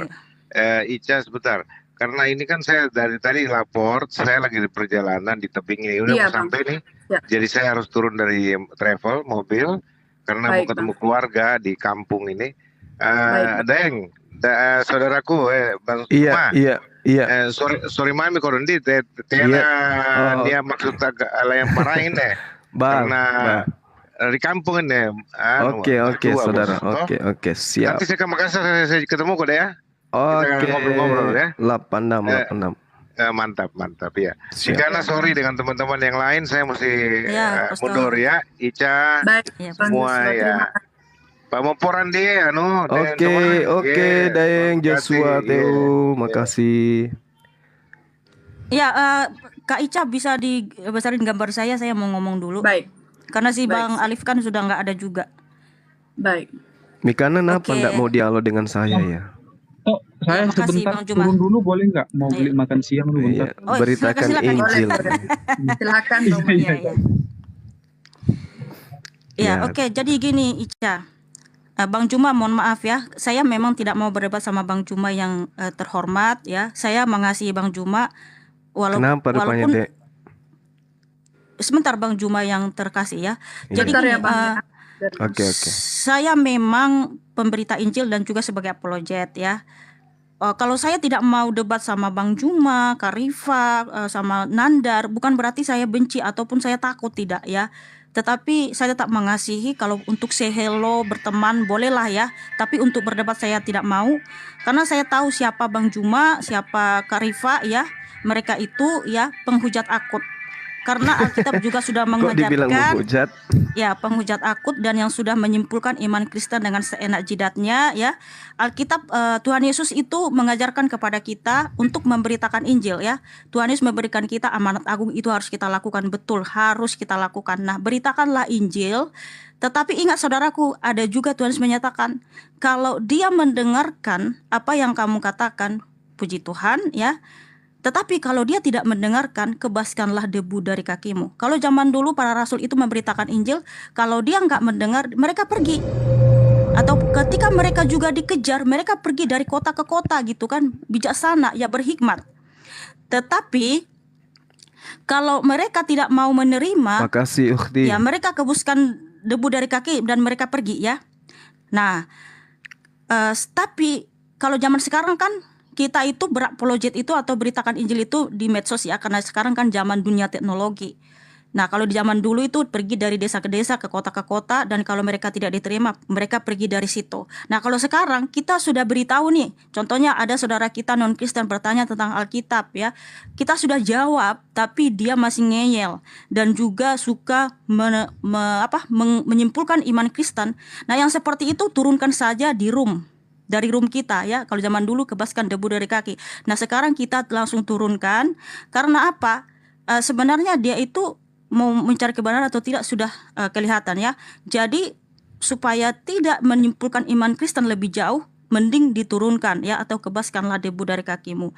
Iya. Ica, sebentar. Karena ini kan saya dari tadi lapor, saya lagi di perjalanan di tebing ini, udah Iya, mau sampai nih. Ya. Jadi saya harus turun dari travel mobil karena mau Baik, ketemu keluarga di kampung ini. Baik. Deng, saudaraku, Bang Suma. Iya. Sorry mami korundi, Iya. Oh. dia maksud ala yang marahin deh. Bang, Karena Bang. di kampung ini. Oke, mertua, saudara. bos. Oke, siap. Nanti saya ke Makassar, saya ketemu kok deh ya. Oke. ngobrol-ngobrol ya. 86. Mantap ya. Siap. Karena sorry dengan teman-teman yang lain, saya mesti Ya, Pastor. mundur ya. Ica, Baik, Iya, Bang semua Joshua, ya. terima kasih. Pak Moporan dia, Oke, Daeng Joshua Teu, makasih. Ya, Kak Ica bisa dibesarin gambar saya mau ngomong dulu. Baik, Karena si Baik. Bang Alif kan sudah nggak ada juga. baik. Mikana kenapa Oke. enggak mau dialog dengan saya ya? Oh, saya Ya, makasih, sebentar Bang Juma. turun dulu boleh nggak? Mau Iya. beli makan siang dulu bentar. Iya, Oh, beritakan silakan. Injil. Silakan Bang. Iya, iya. Ya, Ya. oke. Jadi gini, Ica. Bang Juma, mohon maaf ya. Saya memang tidak mau berdebat sama Bang Juma yang terhormat ya. Saya mengasihi Bang Juma Kenapa rupanya, walaupun Dek? sebentar Bang Juma yang terkasih ya. Jadi Bentar gini, ya Bang. Oke. saya memang pemberita Injil dan juga sebagai apologet ya. Kalau saya tidak mau debat sama Bang Juma, Kak Rifa, sama Nandar, bukan berarti saya benci ataupun saya takut, tidak ya. Tetapi saya tetap mengasihi. Kalau untuk say hello, berteman, bolehlah ya. Tapi untuk berdebat saya tidak mau. Karena saya tahu siapa Bang Juma, siapa Kak Rifa ya. Mereka itu ya penghujat akut. Karena Alkitab juga sudah Kok dibilang mengajarkan menghujat? ya penghujat akut dan yang sudah menyimpulkan iman Kristen dengan seenak jidatnya ya. Alkitab Tuhan Yesus itu mengajarkan kepada kita untuk memberitakan Injil ya. Tuhan Yesus memberikan kita amanat agung, itu harus kita lakukan, betul, harus kita lakukan. Nah, beritakanlah Injil. Tetapi ingat saudaraku, ada juga Tuhan Yesus menyatakan kalau dia mendengarkan apa yang kamu katakan, puji Tuhan ya. Tetapi kalau dia tidak mendengarkan, kebaskanlah debu dari kakimu. Kalau zaman dulu para rasul itu memberitakan Injil, kalau dia nggak mendengar, mereka pergi. Atau ketika mereka juga dikejar, mereka pergi dari kota ke kota gitu kan, bijaksana, ya berhikmat. Tetapi kalau mereka tidak mau menerima, Makasih, Ukhti. ya mereka kebuskan debu dari kaki dan mereka pergi ya. Nah, tapi kalau zaman sekarang kan kita itu berapologet itu atau beritakan Injil itu di medsos ya, karena sekarang kan zaman dunia teknologi. Nah, kalau di zaman dulu itu pergi dari desa ke desa, ke kota, dan kalau mereka tidak diterima, mereka pergi dari situ. Nah, kalau sekarang kita sudah beritahu nih, contohnya ada saudara kita non-Kristen bertanya tentang Alkitab ya. Kita sudah jawab, tapi dia masih ngeyel dan juga suka menyimpulkan iman Kristen. Nah, yang seperti itu turunkan saja dari room kita ya. Kalau zaman dulu kebaskan debu dari kaki. Nah, sekarang kita langsung turunkan. Karena apa? Sebenarnya dia itu mau mencari kebenaran atau tidak sudah kelihatan ya. Jadi supaya tidak menyimpulkan iman Kristen lebih jauh, mending diturunkan ya, atau kebaskanlah debu dari kakimu.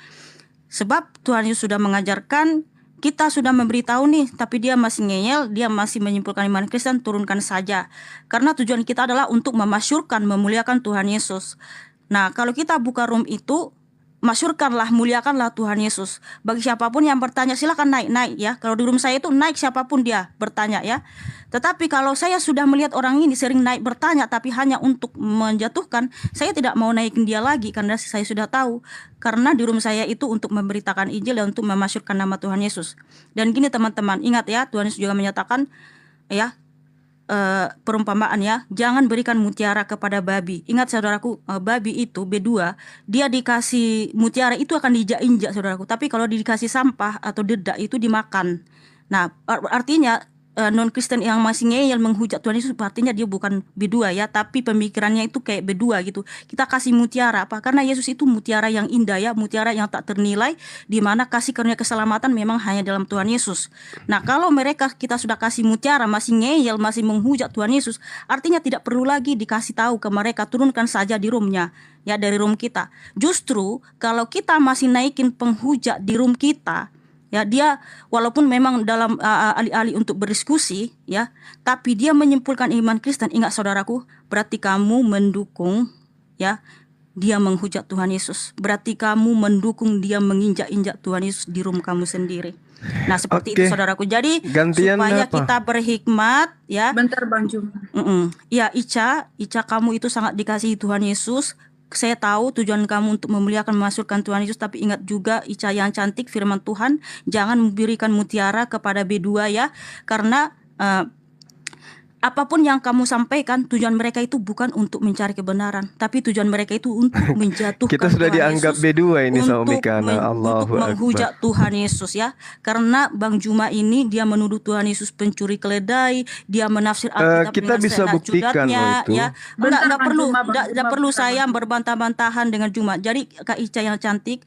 Sebab Tuhan Yesus sudah mengajarkan, kita sudah memberitahu nih, tapi dia masih ngeyel, dia masih menyimpulkan iman Kristen, turunkan saja. Karena tujuan kita adalah untuk memasyurkan, memuliakan Tuhan Yesus. Nah, kalau kita buka room itu, masyurkanlah, muliakanlah Tuhan Yesus. Bagi siapapun yang bertanya, silakan naik ya. Kalau di room saya itu naik siapapun dia bertanya ya. Tetapi kalau saya sudah melihat orang ini sering naik bertanya tapi hanya untuk menjatuhkan, saya tidak mau naikin dia lagi karena saya sudah tahu. Karena di room saya itu untuk memberitakan Injil dan untuk memasyurkan nama Tuhan Yesus. Dan gini teman-teman, ingat ya, Tuhan Yesus juga menyatakan ya, perumpamaan ya, jangan berikan mutiara kepada babi. Ingat saudaraku, babi itu B2, dia dikasih mutiara itu akan diinjak-injak saudaraku. Tapi kalau dikasih sampah atau dedak itu dimakan. Nah, artinya non-Kristen yang masih ngeyel menghujat Tuhan Yesus, artinya dia bukan B2 ya, tapi pemikirannya itu kayak B2 gitu. Kita kasih mutiara apa? Karena Yesus itu mutiara yang indah ya, mutiara yang tak ternilai, di mana kasih karunia keselamatan memang hanya dalam Tuhan Yesus. Nah, kalau mereka kita sudah kasih mutiara masih ngeyel, masih menghujat Tuhan Yesus, artinya tidak perlu lagi dikasih tahu ke mereka, turunkan saja di roomnya ya, dari room kita. Justru kalau kita masih naikin penghujat di room kita ya, dia walaupun memang dalam alih-alih untuk berdiskusi ya, tapi dia menyimpulkan iman Kristen. Ingat saudaraku, berarti kamu mendukung ya dia menghujat Tuhan Yesus. Berarti kamu mendukung dia menginjak-injak Tuhan Yesus di room kamu sendiri. Nah, seperti itu saudaraku. Jadi Gantian supaya apa? kita berhikmat ya. Bentar Bang Juma. Ya, Ica kamu itu sangat dikasihi Tuhan Yesus. Saya tahu tujuan kamu untuk memuliakan, memasukkan Tuhan Yesus, tapi ingat juga Ica yang cantik, firman Tuhan, jangan memberikan mutiara kepada B2 ya, karena apapun yang kamu sampaikan, tujuan mereka itu bukan untuk mencari kebenaran, tapi tujuan mereka itu untuk menjatuhkan Kita sudah Tuhan dianggap Yesus, B2 ini sama untuk Mikana. Allahu menghujat Akbar. Tuhan Yesus ya. Karena Bang Juma ini dia menuduh Tuhan Yesus pencuri keledai, dia menafsir Alkitab Kita dengan bisa seenak buktikan judatnya loh itu. ya. Bentar, Enggak Bang perlu, Juma, Bang enggak Juma, perlu bentar, saya Bang Juma. berbantah-bantahan dengan Juma. Jadi Kak Ica yang cantik,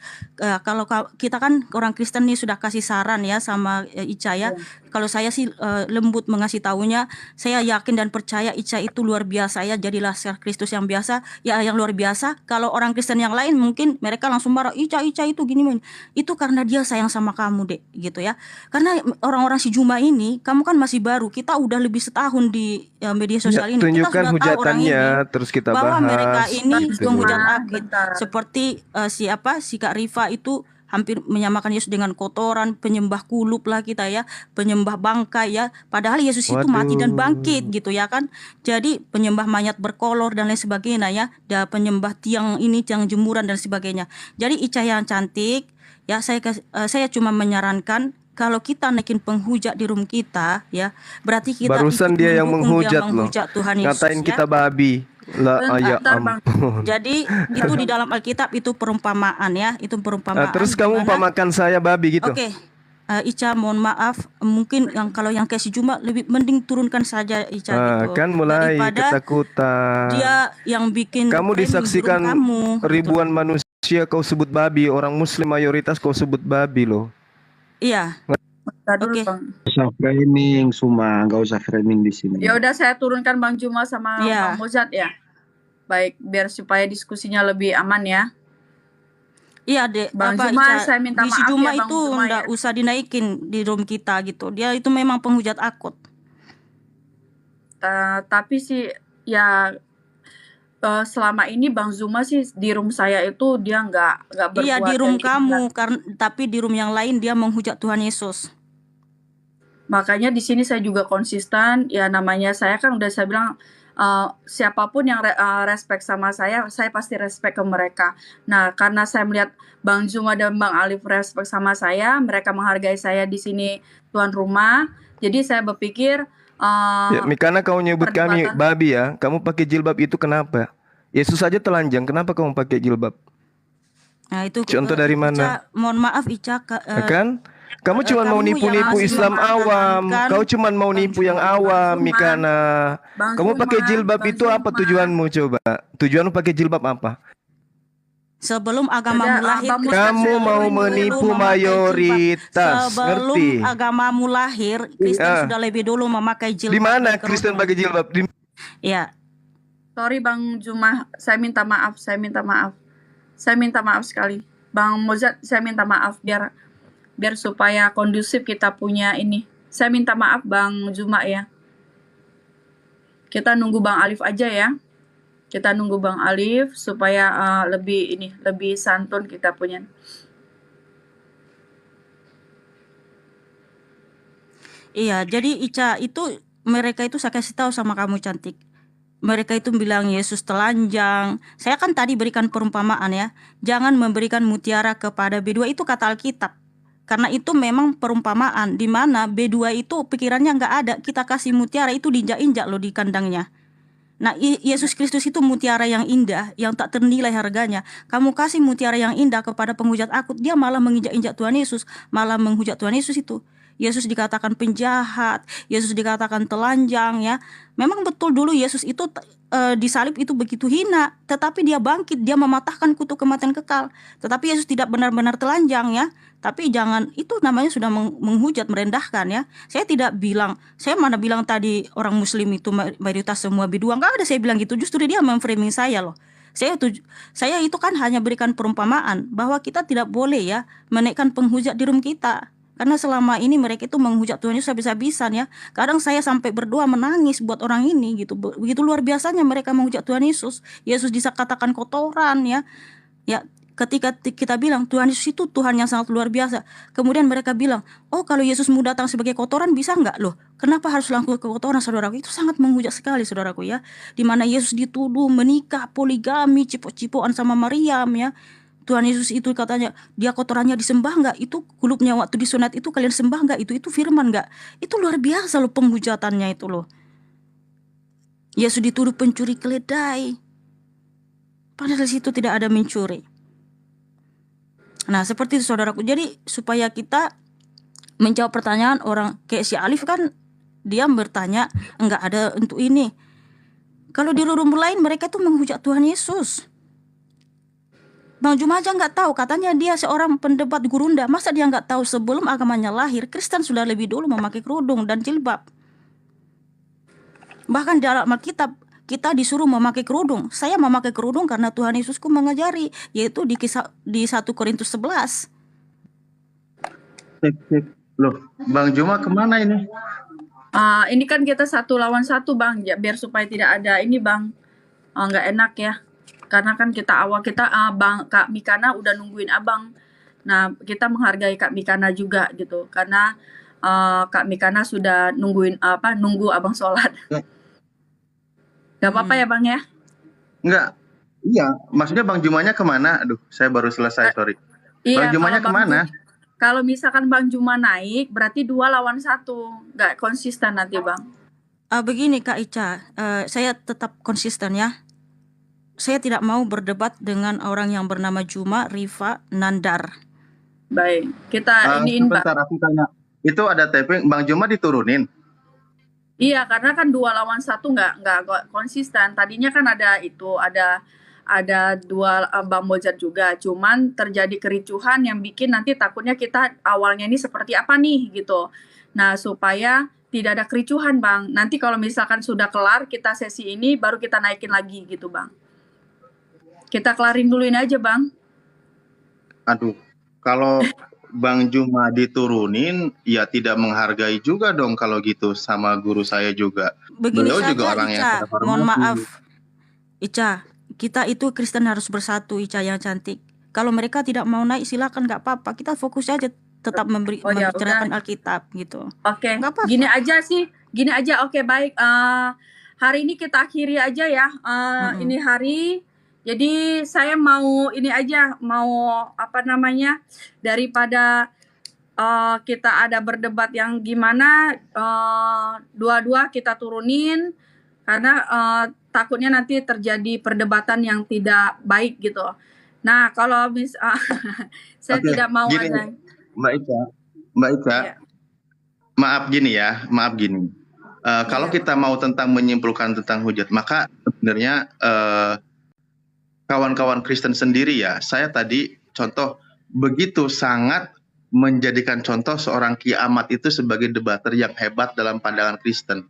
kalau kita kan orang Kristen nih sudah kasih saran ya sama Ica ya. Kalau saya sih lembut mengasih tahunya, saya yakin dan percaya Ica itu luar biasa ya, jadilah Kristus yang biasa ya, yang luar biasa. Kalau orang Kristen yang lain mungkin mereka langsung marah, Ica itu gini men. Itu karena dia sayang sama kamu dek gitu ya. Karena orang-orang si Juma ini, kamu kan masih baru, kita udah lebih setahun di media sosial ini, kita Tunjukkan sudah tahu orang ini hujatannya, terus kita bahwa mereka bahas. ini Gitu menghujat loh. akid. Bentar. Seperti si Kak Rifa itu hampir menyamakan Yesus dengan kotoran, penyembah kulup lah kita ya, penyembah bangkai ya. Padahal Yesus itu mati dan bangkit gitu ya kan. Jadi penyembah mayat berkolor dan lain sebagainya ya, dan penyembah tiang jemuran dan sebagainya. Jadi Ica yang cantik ya, saya cuma menyarankan kalau kita naikin penghujat di room kita ya, berarti kita Barusan untuk dia yang mendukung dia menghujat loh. menghujat Tuhan Yesus Ngatain ya. kita babi. Lah, ya Bentar, Bang. ampun. Jadi itu di dalam Alkitab itu perumpamaan ya, itu perumpamaan. Terus kamu di mana- umpamakan saya babi gitu. Oke, Ica mohon maaf, mungkin kalau yang kasih Juma lebih mending turunkan saja Ica gitu. Kan mulai Daripada ketakutan. dia yang bikin Kamu framing disaksikan di room kamu, ribuan manusia kau sebut babi, orang muslim mayoritas kau sebut babi loh. Iya. Bentar dulu, Oke. Bang. Nggak usah framing, Suma, nggak usah framing di sini. Ya udah, saya turunkan Bang Juma sama Iya. Bang Mozart ya. Baik, biar supaya diskusinya lebih aman ya. Iya dek, Bang apa Juma, Ica, saya minta di si maaf Juma ya, Bang itu Juma, nggak ya. usah dinaikin di room kita gitu. Dia itu memang penghujat akut. Tapi sih ya selama ini Bang Zuma sih di room saya itu dia nggak berbuat Iya di room kayak gitu. kamu, tapi di room yang lain dia menghujat Tuhan Yesus. Makanya di sini saya juga konsisten. Ya namanya saya kan udah saya bilang siapapun yang respect sama saya pasti respect ke mereka. Nah karena saya melihat Bang Zuma dan Bang Alif respect sama saya, mereka menghargai saya di sini tuan rumah. Jadi saya berpikir Ya, Mikana kau nyebut kami perdebatan babi ya. Kamu pakai jilbab itu kenapa? Yesus saja telanjang, kenapa kamu pakai jilbab? Nah, itu Contoh dari mana? Ica, mohon maaf Ica, Ya kan? Kamu cuma mau kamu yang nipu-nipu masih Islam awam. mempertahankan Kau cuma mau Bang nipu yang Juma. awam, Zuma, Mikana. Bang Kamu pakai Zuma, jilbab Bang itu apa Zuma. tujuanmu coba? Tujuanmu pakai jilbab apa? Sebelum agamamu Ada lahir, Bang Mus Kristen kan Kamu sudah sudah mau lebih turun dulu menipu memakai jilbab. mayoritas, Sebelum ngerti? agamamu lahir, Kristen Ah, sudah lebih dulu memakai di jilbab mana dan Kristen kerudung. pakai jilbab? Ya, Sorry Bang Juma, saya minta maaf, saya minta maaf. Saya minta maaf sekali. Bang Mozart, saya minta maaf biar supaya kondusif kita punya ini. Saya minta maaf Bang Juma ya. Kita nunggu Bang Alif aja ya. Kita nunggu Bang Alif supaya lebih santun kita punya. iya. Jadi Ica itu mereka itu saya kasih tahu sama kamu cantik. Mereka itu bilang Yesus telanjang. Saya kan tadi berikan perumpamaan ya. Jangan memberikan mutiara kepada B2 itu kata Alkitab. Karena itu memang perumpamaan di mana B2 itu pikirannya nggak ada. Kita kasih mutiara itu diinjak-injak loh di kandangnya. Nah, Yesus Kristus itu mutiara yang indah, yang tak ternilai harganya. Kamu kasih mutiara yang indah kepada penghujat akut, dia malah menginjak-injak Tuhan Yesus, malah menghujat Tuhan Yesus itu. Yesus dikatakan penjahat, Yesus dikatakan telanjang ya. Memang betul dulu Yesus itu disalib itu begitu hina, tetapi dia bangkit, dia mematahkan kutuk kematian kekal. Tetapi Yesus tidak benar-benar telanjang ya. Tapi jangan, itu namanya sudah menghujat, merendahkan ya. Saya tidak bilang, saya mana bilang tadi orang muslim itu mayoritas semua biduan, nggak ada saya bilang gitu. Justru dia memframing saya loh. Saya itu kan hanya berikan perumpamaan bahwa kita tidak boleh ya menaikkan penghujat di room kita. Karena selama ini mereka itu menghujat Tuhan Yesus habis-habisan ya. Kadang saya sampai berdoa menangis buat orang ini gitu. Begitu luar biasanya mereka menghujat Tuhan Yesus. Yesus dikatakan kotoran ya. Ya, ketika kita bilang Tuhan Yesus itu Tuhan yang sangat luar biasa, kemudian mereka bilang, oh kalau Yesus mau datang sebagai kotoran bisa nggak loh? Kenapa harus langsung ke kotoran, saudaraku? Itu sangat menghujat sekali, saudaraku ya. Dimana Yesus dituduh menikah, poligami, cipo-cipoan sama Maryam ya. Tuhan Yesus itu katanya dia kotorannya disembah nggak? Itu kulupnya waktu disunat itu kalian sembah nggak? Itu firman nggak? Itu luar biasa loh penghujatannya itu loh. Yesus dituduh pencuri keledai, padahal di situ tidak ada mencuri. Nah, seperti itu saudaraku. Jadi supaya kita menjawab pertanyaan orang kayak si Alif kan, dia bertanya enggak ada untuk ini. Kalau di room lain mereka tuh menghujat Tuhan Yesus. Bang Juma aja nggak tahu, katanya dia seorang pendebat gurunda. Masa dia nggak tahu sebelum agamanya lahir Kristen sudah lebih dulu memakai kerudung dan jilbab. Bahkan dalam Alkitab kita disuruh memakai kerudung. Saya memakai kerudung karena Tuhan Yesusku mengajari, yaitu di 1 Korintus 11. Cek. Loh, Bang Juma kemana ini? Ini kan kita 1 lawan 1 Bang, ya, biar supaya tidak ada ini Bang, nggak enak ya. Karena kan Bang Kak Mikana udah nungguin Abang. Nah, kita menghargai Kak Mikana juga gitu, karena Kak Mikana sudah nunggu Abang sholat. Gak apa-apa ya Bang ya? Enggak. Iya, maksudnya Bang Jumanya kemana? Aduh, saya baru selesai, sorry. Iya, Bang Jumanya kalau kemana? Kalau misalkan Bang Juma naik, berarti 2 lawan 1. Nggak konsisten nanti Bang. Begini Kak Ica, saya tetap konsisten ya. Saya tidak mau berdebat dengan orang yang bernama Juma, Rifa, Nandar. Baik, kita iniin Mbak. Sebentar aku tanya. Itu ada taping, Bang Juma diturunin? Iya, karena kan 2 lawan 1 nggak konsisten. Tadinya kan ada 2 Bang Mozart juga. Cuman terjadi kericuhan yang bikin nanti takutnya kita awalnya ini seperti apa nih gitu. Nah, supaya tidak ada kericuhan Bang. Nanti kalau misalkan sudah kelar kita sesi ini baru kita naikin lagi gitu Bang. Kita kelarin duluin aja Bang. Aduh, kalau Bang Juma diturunin, ya tidak menghargai juga dong kalau gitu sama guru saya juga. Begini Beliau saja juga orang yang Ica, saya hormati. mohon maaf Ica, kita itu Kristen harus bersatu Ica yang cantik. Kalau mereka tidak mau naik silakan, nggak apa-apa. Kita fokus aja tetap membicarakan Alkitab gitu. Oke, Nggak apa-apa. gini aja. Oke, baik. Hari ini kita akhiri aja ya. Ini hari. Jadi saya mau ini aja, daripada kita ada berdebat yang gimana, dua-dua kita turunin karena takutnya nanti terjadi perdebatan yang tidak baik gitu. Nah, kalau saya Oke, tidak mau gini, ada. Mbak Ica, Mbak Ica, Iya. maaf gini. Kalau Iya. kita mau menyimpulkan tentang hujat, maka sebenarnya kawan-kawan Kristen sendiri ya, saya tadi contoh begitu sangat menjadikan contoh seorang Ki Ahmad itu sebagai debater yang hebat dalam pandangan Kristen.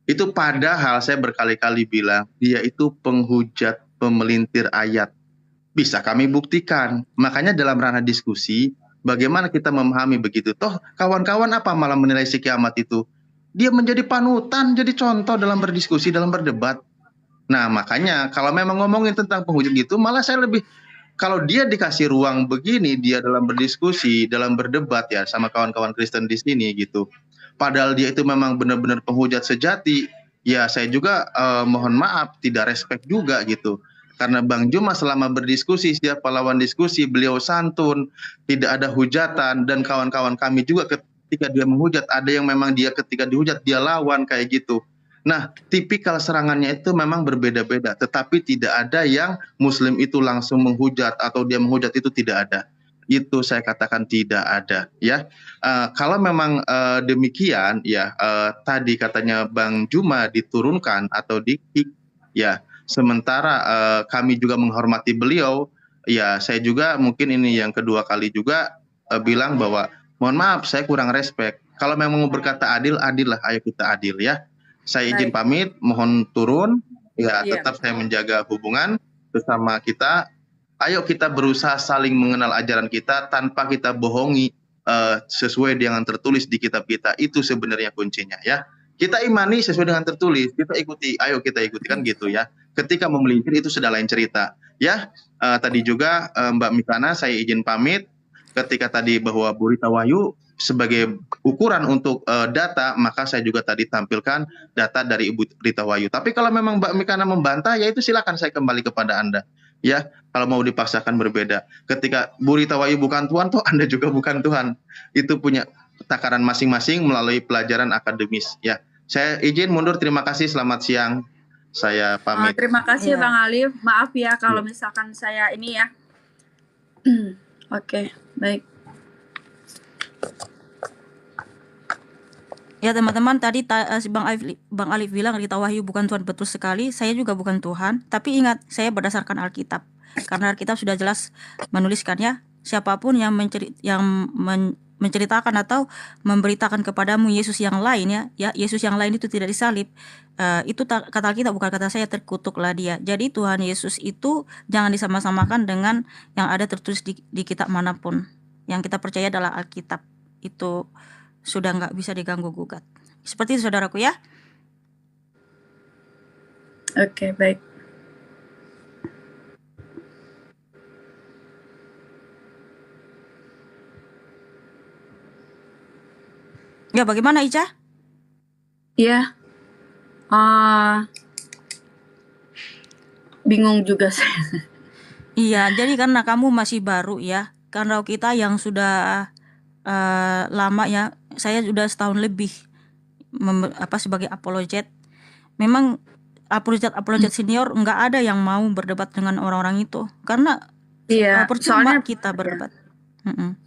Itu padahal saya berkali-kali bilang dia itu penghujat, pemelintir ayat. Bisa kami buktikan. Makanya dalam ranah diskusi, bagaimana kita memahami begitu? Toh kawan-kawan apa malah menilai si Ki Ahmad itu? Dia menjadi panutan, jadi contoh dalam berdiskusi, dalam berdebat. Nah, makanya kalau memang ngomongin tentang penghujat gitu, malah saya lebih, kalau dia dikasih ruang begini, dia dalam berdiskusi, dalam berdebat ya sama kawan-kawan Kristen di sini gitu. Padahal dia itu memang benar-benar penghujat sejati, ya saya juga mohon maaf, tidak respect juga gitu. Karena Bang Juma selama berdiskusi, setiap lawan diskusi, beliau santun, tidak ada hujatan, dan kawan-kawan kami juga ketika dia menghujat, ada yang memang dia ketika dihujat, dia lawan kayak gitu. Nah, tipikal serangannya itu memang berbeda-beda, tetapi tidak ada yang Muslim itu langsung menghujat atau dia menghujat, itu tidak ada. Itu saya katakan tidak ada, ya. Kalau memang demikian, ya tadi katanya Bang Juma diturunkan atau di-kick, ya. Sementara kami juga menghormati beliau, ya saya juga mungkin ini yang kedua kali juga bilang bahwa mohon maaf saya kurang respect. Kalau memang mau berkata adil, adil lah, ayo kita adil ya. Saya izin Baik. pamit, mohon turun. Ya, Iya. tetap saya menjaga hubungan bersama kita. Ayo kita berusaha saling mengenal ajaran kita tanpa kita bohongi sesuai dengan tertulis di kitab kita. Itu sebenarnya kuncinya ya. Kita imani sesuai dengan tertulis, kita ikuti, ayo kita ikuti kan gitu ya. Ketika memelintir itu sudah lain cerita ya. Tadi juga Mbak Mikana saya izin pamit. Ketika tadi bahwa Burita Wahyu sebagai ukuran untuk data, maka saya juga tadi tampilkan data dari Ibu Rita Wahyu. Tapi kalau memang Mbak Mikana membantah, ya itu silakan saya kembali kepada Anda. Ya, kalau mau dipaksakan berbeda. Ketika Bu Rita Wahyu bukan Tuhan, toh Anda juga bukan Tuhan. Itu punya takaran masing-masing melalui pelajaran akademis. Ya, saya izin mundur. Terima kasih. Selamat siang. Saya pamit. Terima kasih Iya. Bang Alif. Maaf ya kalau misalkan saya ini ya. Oke, baik. Ya teman-teman, tadi si Bang Alif bilang Rita Wahyu bukan Tuhan, betul sekali. Saya juga bukan Tuhan, tapi ingat saya berdasarkan Alkitab. Karena Alkitab sudah jelas menuliskannya, siapapun yang menceritakan atau memberitakan kepadamu Yesus yang lain ya Yesus yang lain itu tidak disalib, itu kata Alkitab, bukan kata saya, terkutuklah dia. Jadi Tuhan Yesus itu jangan disama-samakan dengan yang ada tertulis di kitab manapun. Yang kita percaya adalah Alkitab. Itu sudah nggak bisa diganggu gugat. Seperti itu saudaraku ya. Oke, baik. Ya, bagaimana Ica? Iya. Bingung juga saya. Iya, jadi karena kamu masih baru ya. Karena kita yang sudah lama ya, saya sudah setahun lebih sebagai apologet. Memang apologet senior nggak ada yang mau berdebat dengan orang-orang itu, karena Iya, percuma soalnya kita berdebat.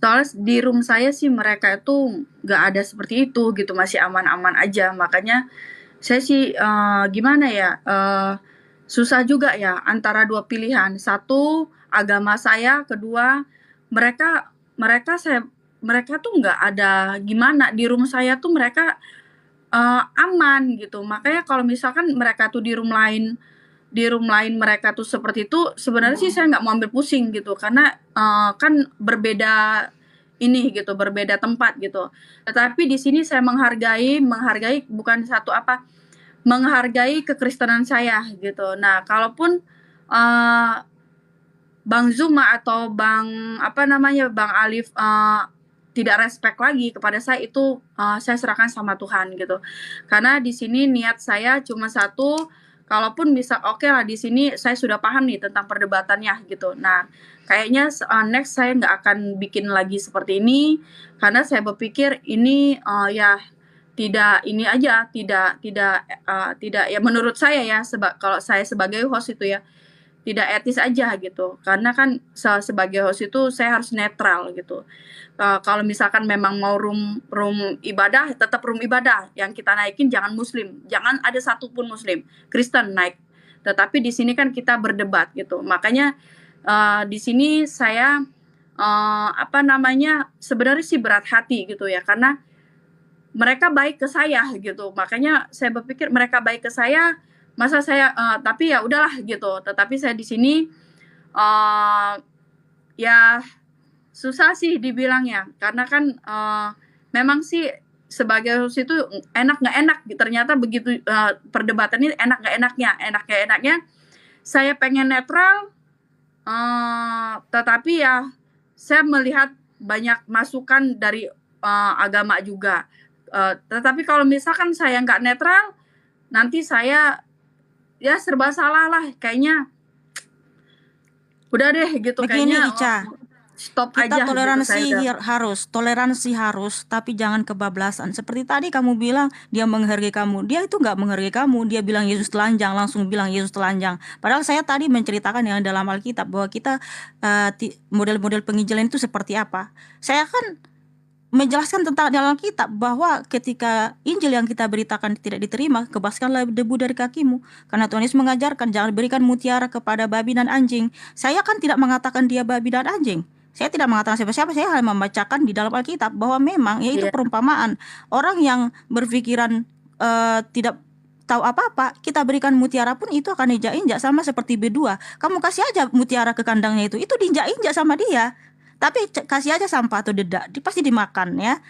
soalnya di room saya sih mereka itu nggak ada seperti itu gitu, masih aman-aman aja. Makanya saya sih gimana ya, susah juga ya antara dua pilihan. Satu, agama saya. Kedua, mereka tuh nggak ada gimana. Di room saya tuh mereka aman gitu. Makanya kalau misalkan mereka tuh di room lain mereka tuh seperti itu, sebenarnya sih saya nggak mau ambil pusing gitu, karena kan berbeda ini gitu, berbeda tempat gitu. Tetapi di sini saya menghargai bukan menghargai kekristenan saya gitu. Nah, kalaupun Bang Zuma atau Bang Alif tidak respect lagi kepada saya, itu saya serahkan sama Tuhan gitu. Karena di sini niat saya cuma satu, kalaupun bisa oke lah di sini saya sudah paham nih tentang perdebatannya gitu. Nah, kayaknya next saya nggak akan bikin lagi seperti ini karena saya berpikir ini ya tidak ini aja, tidak ya menurut saya ya kalau saya sebagai host itu ya tidak etis aja gitu. Karena kan sebagai host itu saya harus netral gitu. Kalau misalkan memang mau room ibadah, tetap room ibadah. Yang kita naikin jangan muslim, jangan ada satupun muslim, Kristen naik. Tetapi di sini kan kita berdebat gitu. Makanya di sini saya sebenarnya sih berat hati gitu ya, karena mereka baik ke saya gitu. Makanya saya berpikir mereka baik ke saya, masa saya tapi ya udahlah gitu. Tetapi saya di sini ya susah sih dibilangnya, karena kan memang sih sebagai host itu enak nggak enak. Ternyata begitu perdebatan ini enak nggak enaknya. Saya pengen netral, tetapi ya saya melihat banyak masukan dari agama juga. Tetapi kalau misalkan saya nggak netral, nanti saya ya serba salah lah. Kayaknya udah deh gitu. Begini Kayaknya Ica, stop kita aja gitu. toleransi harus, tapi jangan kebablasan. Seperti tadi kamu bilang dia menghargai kamu, dia itu nggak menghargai kamu. Dia bilang Yesus telanjang, langsung bilang Yesus telanjang. Padahal saya tadi menceritakan yang dalam Alkitab bahwa kita model-model penginjilan itu seperti apa. Saya kan menjelaskan tentang dalam kitab bahwa ketika Injil yang kita beritakan tidak diterima, kebaskanlah debu dari kakimu. Karena Tuhan Yesus mengajarkan jangan berikan mutiara kepada babi dan anjing. Saya kan tidak mengatakan dia babi dan anjing. Saya tidak mengatakan siapa-siapa, saya hanya membacakan di dalam Alkitab bahwa memang yaitu perumpamaan. Orang yang berpikiran tidak tahu apa-apa, kita berikan mutiara pun itu akan injak-injak, sama seperti B2. Kamu kasih aja mutiara ke kandangnya itu diinjak-injak sama dia. Tapi kasih aja sampah atau dedak, pasti dimakan ya.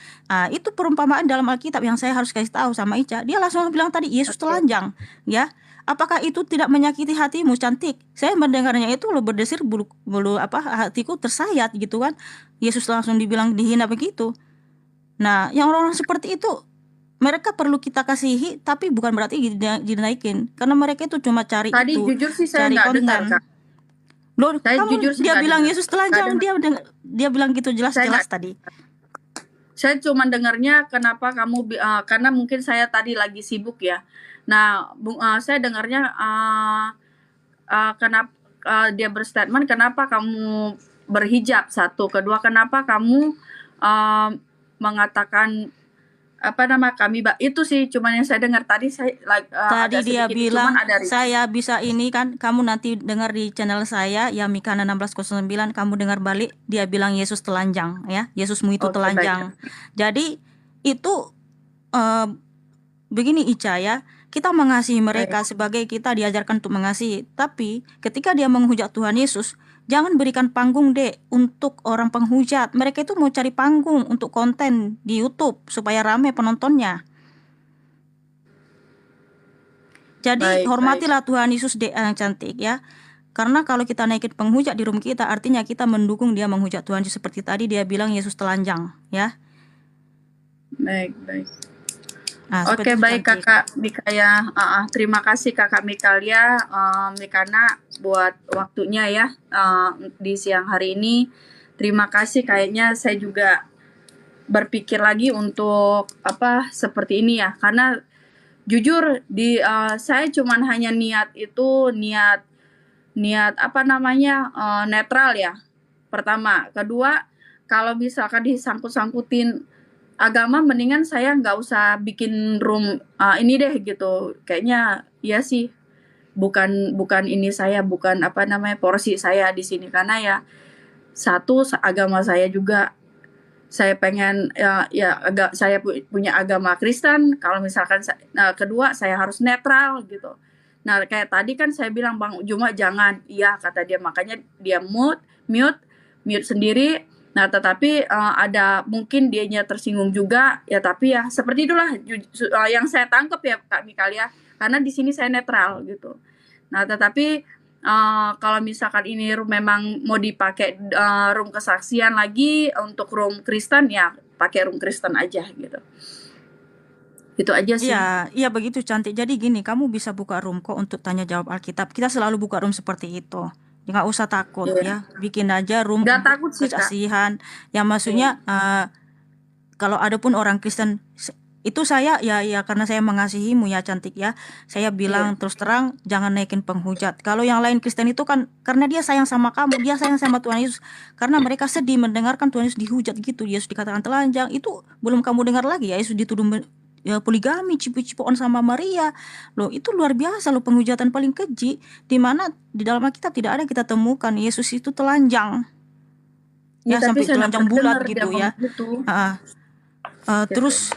Itu perumpamaan dalam Alkitab yang saya harus kasih tahu sama Ica. Dia langsung bilang tadi Yesus telanjang, ya. Apakah itu tidak menyakiti hatimu cantik? Saya mendengarnya itu berdesir bulu hatiku tersayat gitu kan. Yesus langsung dibilang dihina begitu. Nah, yang orang-orang seperti itu mereka perlu kita kasihi, tapi bukan berarti dinaikin, karena mereka itu cuma cari tadi itu, jujur sih saya cari nggak konten. dengar, Kak. Loh, Saya kamu jujur sih dia nggak bilang dengar. Yesus telanjang, dia bilang gitu jelas-jelas nggak- tadi. Saya cuma dengarnya kenapa kamu karena mungkin saya tadi lagi sibuk ya. Nah, saya dengarnya kenapa dia berstatement kenapa kamu berhijab, satu, kedua kenapa kamu mengatakan kami itu sih cuman yang saya dengar tadi. Saya Tadi agak dia sedikit, bilang cuman ada saya bisa ini kan, kamu nanti dengar di channel saya ya Mikana 1609, kamu dengar balik dia bilang Yesus telanjang ya, Yesusmu itu Oke, telanjang. Jadi itu begini Ica ya, kita mengasihi mereka sebagai kita diajarkan untuk mengasihi, tapi ketika dia menghujat Tuhan Yesus, jangan berikan panggung deh untuk orang penghujat. Mereka itu mau cari panggung untuk konten di YouTube supaya ramai penontonnya. Jadi hormatilah Tuhan Yesus yang cantik ya. Karena kalau kita naikin penghujat di room kita, artinya kita mendukung dia menghujat Tuhan Yesus. Seperti tadi dia bilang Yesus telanjang ya. Baik. Seperti Oke, itu, baik cantik. Kakak Mikaya. Terima kasih Kakak Mikalia, Mikana buat waktunya ya di siang hari ini. Terima kasih. Kayaknya saya juga berpikir lagi untuk seperti ini ya, karena jujur saya cuman hanya niat netral ya. Pertama, kedua, kalau misalkan disangkut-sangkutin agama, mendingan saya nggak usah bikin room ini deh gitu. Kayaknya ya sih bukan ini saya, bukan porsi saya di sini, karena ya satu agama saya juga saya pengen saya punya agama Kristen. Kalau misalkan kedua saya harus netral gitu. Nah, kayak tadi kan saya bilang Bang Juma jangan, iya kata dia, makanya dia mute sendiri. Nah, tetapi ada mungkin dianya tersinggung juga ya, tapi ya seperti itulah yang saya tangkap ya Kak Mikalia, karena di sini saya netral gitu. Nah, tetapi kalau misalkan ini memang mau dipakai room kesaksian lagi untuk room Kristen, ya pakai room Kristen aja gitu. Itu aja sih. Iya, iya begitu Cantik. Jadi gini, kamu bisa buka room kok untuk tanya jawab Alkitab. Kita selalu buka room seperti itu. Nggak usah takut Iya. ya. Bikin aja room Nggak untuk takut sih, Kak. kasihan. Yang Iya. maksudnya kalau ada pun orang Kristen itu saya ya karena saya mengasihimu ya Cantik ya. Saya Iya. bilang terus terang jangan naikin penghujat. Kalau yang lain Kristen itu kan karena dia sayang sama kamu, dia sayang sama Tuhan Yesus. Karena mereka sedih mendengarkan Tuhan Yesus dihujat gitu. Yesus dikatakan telanjang. Itu belum kamu dengar lagi ya Yesus dituduh ya poligami, cipu-cipuan sama Maria. Loh, itu luar biasa loh, penghujatan paling keji di mana di dalam Alkitab tidak ada kita temukan Yesus itu telanjang. Ya, Ya tapi sampai saya nggak telanjang pernah bulat dengar dia gitu ya. ngomong gitu. Gitu. Terus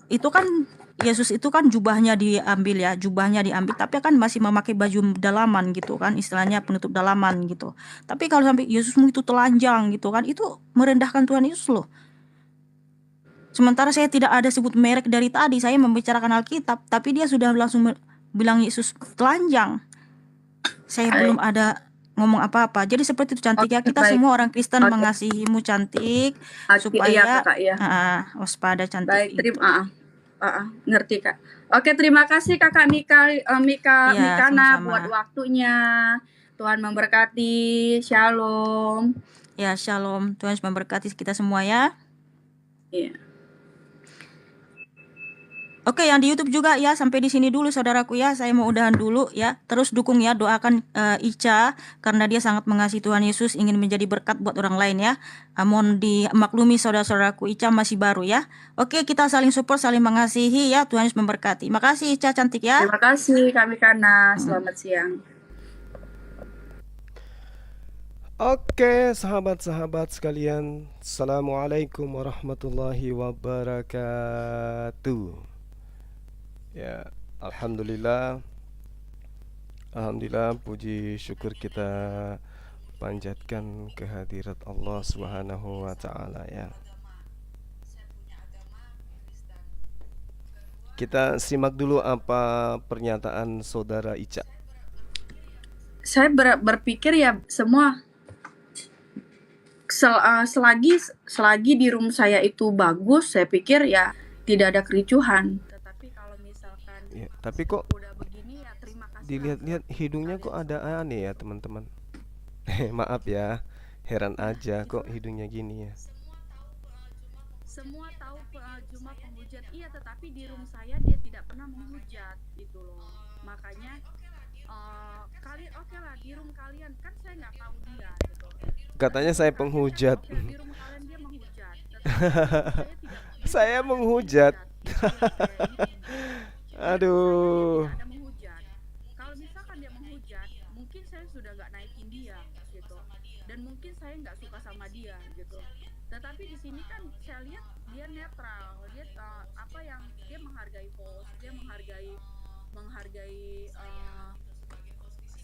itu kan Yesus itu kan jubahnya diambil ya, jubahnya diambil, tapi kan masih memakai baju dalaman gitu kan, istilahnya penutup dalaman gitu. Tapi kalau sampai Yesusmu itu telanjang gitu kan, itu merendahkan Tuhan Yesus loh. Sementara saya tidak ada sebut merek dari tadi, saya membicarakan Alkitab, tapi dia sudah langsung bilang Yesus telanjang. Saya belum ada ngomong apa-apa. Jadi seperti itu Cantik ya, Oke, kita baik. semua orang Kristen Oke. mengasihimu Cantik, Iya, supaya Kakak ya. waspada Cantik Baik, itu. ngerti, Kak. Oke, terima kasih Kakak Iya, Mikana buat sama-sama. waktunya. Tuhan memberkati. Shalom. Ya, shalom. Tuhan Yesus memberkati kita semua ya. Iya. Oke, yang di YouTube juga ya, sampai di sini dulu saudaraku ya. Saya mau udahan dulu ya. Terus dukung ya, doakan Ica karena dia sangat mengasihi Tuhan Yesus, ingin menjadi berkat buat orang lain ya. Mohon dimaklumi saudara-saudaraku, Ica masih baru ya. Oke, kita saling support, saling mengasihi ya. Tuhan Yesus memberkati. Makasih Ica Cantik ya. Terima kasih Kak Mikana. Selamat siang. Oke, sahabat-sahabat sekalian, Assalamualaikum warahmatullahi wabarakatuh. Ya, Alhamdulillah, puji syukur kita panjatkan kehadirat Allah Subhanahu wa Ta'ala ya. Kita simak dulu apa pernyataan saudara Ica. Saya berpikir ya semua selagi di room saya itu bagus, saya pikir ya tidak ada kericuhan. Tetapi kalau misalkan Ya, tapi kok udah begini ya terima kasih. dilihat-lihat hidungnya kok ada aneh ya teman-teman. Maaf ya, heran aja kok hidungnya gini ya. Semua tahu Juma penghujat, iya, tetapi di room saya dia tidak pernah menghujat itu loh. Makanya kalian oke lah di room kalian, kan saya nggak tahu dia gitu. Katanya saya penghujat. Oke, di room kalian dia menghujat, tetapi Saya menghujat. Aduh. tidak ada menghujat. Kalau misalkan dia menghujat, mungkin saya sudah nggak naikin dia gitu, dan mungkin saya nggak suka sama dia gitu. Tetapi di sini kan saya lihat dia netral, dia apa yang dia menghargai host, dia menghargai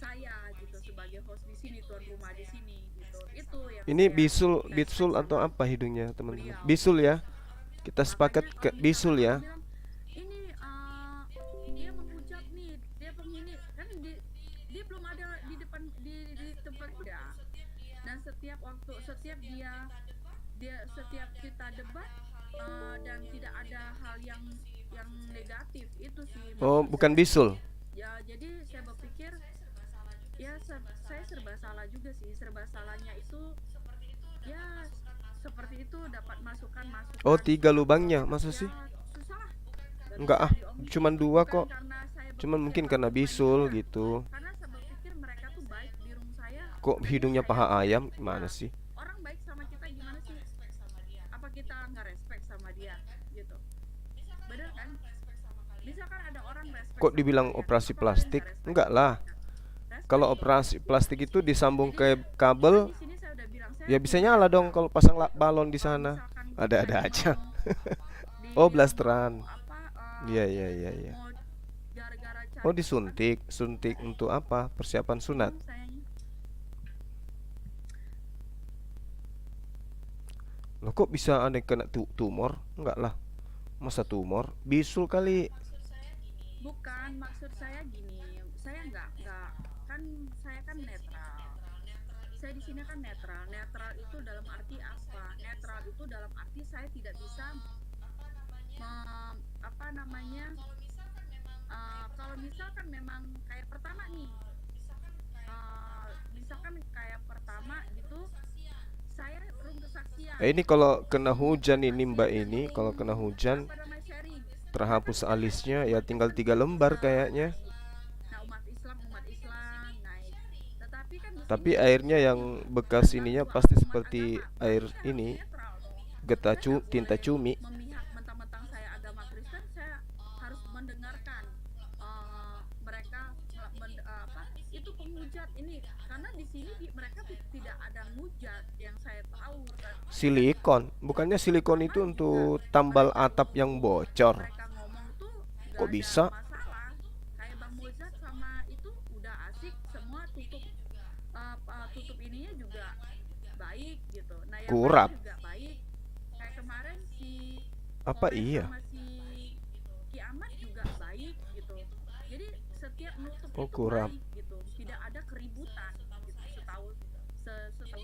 saya gitu sebagai host di sini, tuan rumah di sini gitu. Itu yang Ini saya bisul atau apa hidungnya teman-teman? Bisul ya. Kita sepakat ke bisul ya. Ini dia menghujat nih, dia penghini kan dia belum ada di depan di tempat dia. Dan setiap kita debat dan tidak ada hal yang negatif, itu sih. Oh, bukan bisul. Ya, jadi saya berpikir ya saya serba salah juga sih. Serba salahnya itu ya seperti itu, dapat masukan. Oh, 3 lubangnya, masa sih? Susah lah. Enggak ah, cuman 2 kok. Cuman mungkin karena bisul gitu. Karena saya berpikir mereka tuh baik di room saya. Kok hidungnya paha ayam? Gimana sih? Orang baik sama kita gimana sih? Apa kita nggak respect sama dia gitu? Bener kan? Misalkan ada orang respect. Kok dibilang operasi plastik? Enggak lah. Kalau operasi plastik itu disambung ke kabel, ya bisa nyala dong kalau pasang balon di sana. Ada aja. Oh, blasteran. Iya. Oh, suntik untuk apa? Persiapan sunat. Loh, kok bisa ada yang kena tumor? Enggak lah. Masa tumor? Bisul kali. Bukan, maksud saya gini. Saya enggak kan saya kan netral. Saya di sini kan netral. Netral itu dalam arti apa? Netral itu dalam arti saya tidak bisa apa namanya, kalau misalkan memang kayak pertama nih, misalkan kayak pertama gitu, saya room kesaksian. Ini kalau kena hujan ini Mbak, ini kalau kena hujan Apa namanya, sharing. terhapus alisnya ya tinggal 3 lembar kayaknya. Nah, umat Islam naik. Tetapi kan di Tapi sini airnya yang bekas ininya pasti umat seperti agama, air berarti kan ini, netral dong. getah Saya nggak tinta boleh cumi. memihak mentang-mentang saya agama Kristen, saya harus mendengarkan mereka itu penghujat ini, karena di sini mereka tidak ada ngujat yang saya tahu kan. Silikon, bukannya silikon itu untuk tambal atap yang bocor. Mereka ngomong tuh nggak Kok ada bisa? masalah. Kayak Bang Mozart sama itu udah asik, semua tutup ininya juga baik gitu. Nah, yang Kurap. lain juga baik. Kayak kemarin si Apa Polres iya? sama si Kiamat juga baik gitu. Jadi setiap nutup Oh, itu kurap. baik gitu. Tidak ada keributan gitu, setahu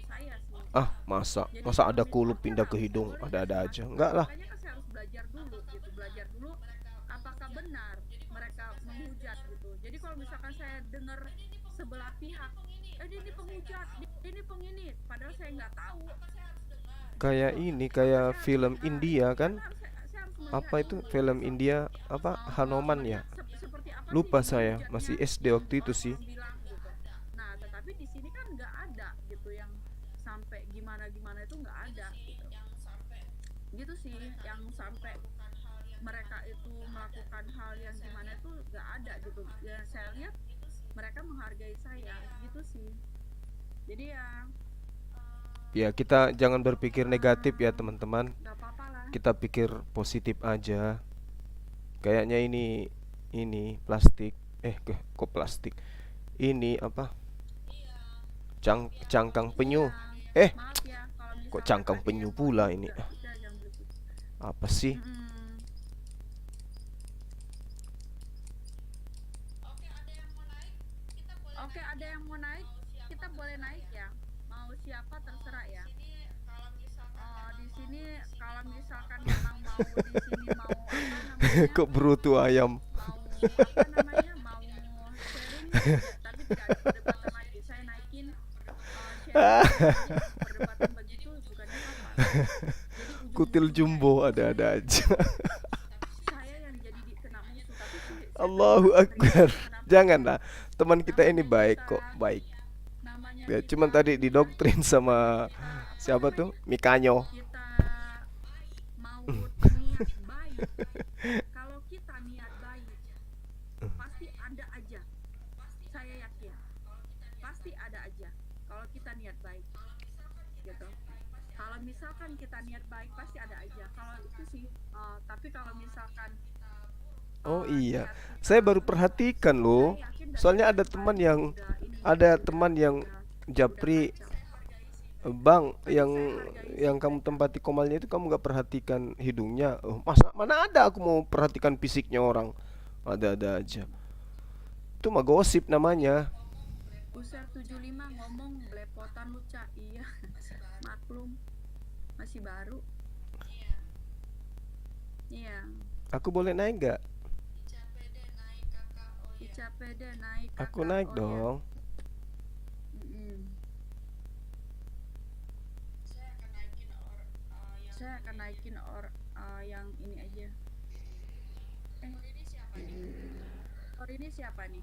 saya sih. Ah, masa Jadi masa kalau ada kulup misalkan pindah ke boleh hidung, boleh ada-ada ya, aja. Enggak lah. makanya kan saya harus belajar dulu gitu, apakah benar mereka menghujat gitu. Jadi kalau misalkan saya dengar sebelah pihak, ini penghujat, ini pengini, padahal saya nggak tahu. Kayak ini, kayak film India kan? Saya harus melihat Apa itu dulu film gitu. India apa? Hanoman ya? Seperti apa Lupa sih saya, penghujatnya, masih SD waktu itu sih. orang bilang gitu. Nah, tetapi di sini kan nggak ada gitu yang sampai gimana itu nggak ada gitu sih, yang sampai mereka itu melakukan hal yang gimana itu nggak ada gitu. Ya saya lihat mereka menghargai saya gitu sih. Jadi ya Ya, kita jangan berpikir negatif ya teman-teman. nggak apa-apa lah. Kita pikir positif aja. Kayaknya ini plastik. Kok plastik? Ini apa? Cangkang penyu. Maaf ya kalau Kok misalkan cangkang ada penyu yang pula mau ini? udah jangan begitu. Apa sih? Oke, ada yang mau naik, kita boleh naik ya. Mau siapa terserah ya. Di sini kalau misalkan memang mau di sini mau apa namanya? Kok berutu ayam? Mau sharing, tapi tidak ada perdebatan lagi. Saya naikin sharing, perdebatan begitu bukannya apa. Jadi Kutil jumbo ada-ada aja. saya yang jadi kena musuh, tapi Allahu Akbar. Janganlah, teman kita ini baik kok, baik. namanya Ya, cuman tadi didoktrin sama siapa tuh? Mikanyo. kita mau niat baik, kalau kita niat baik pasti ada aja, saya yakin pasti ada aja kalau kita niat baik gitu. Kalau misalkan kita niat baik pasti ada aja kalau itu sih. Tapi kalau misalkan Oh iya, saya baru perhatikan loh. Soalnya ada teman yang japri, Bang, yang kamu tempati komalnya itu kamu gak perhatikan hidungnya. Mana ada aku mau perhatikan fisiknya orang. Ada-ada aja. Itu mah gosip namanya. User 75 ngomong belepotan lu, Cak. Iya. Maklum. Masih baru. Iya. Aku boleh naik gak? Icapede naik. Aku Kakak. naik Oh, dong. iya. Saya akan naikin yang ini aja. Ini siapa nih?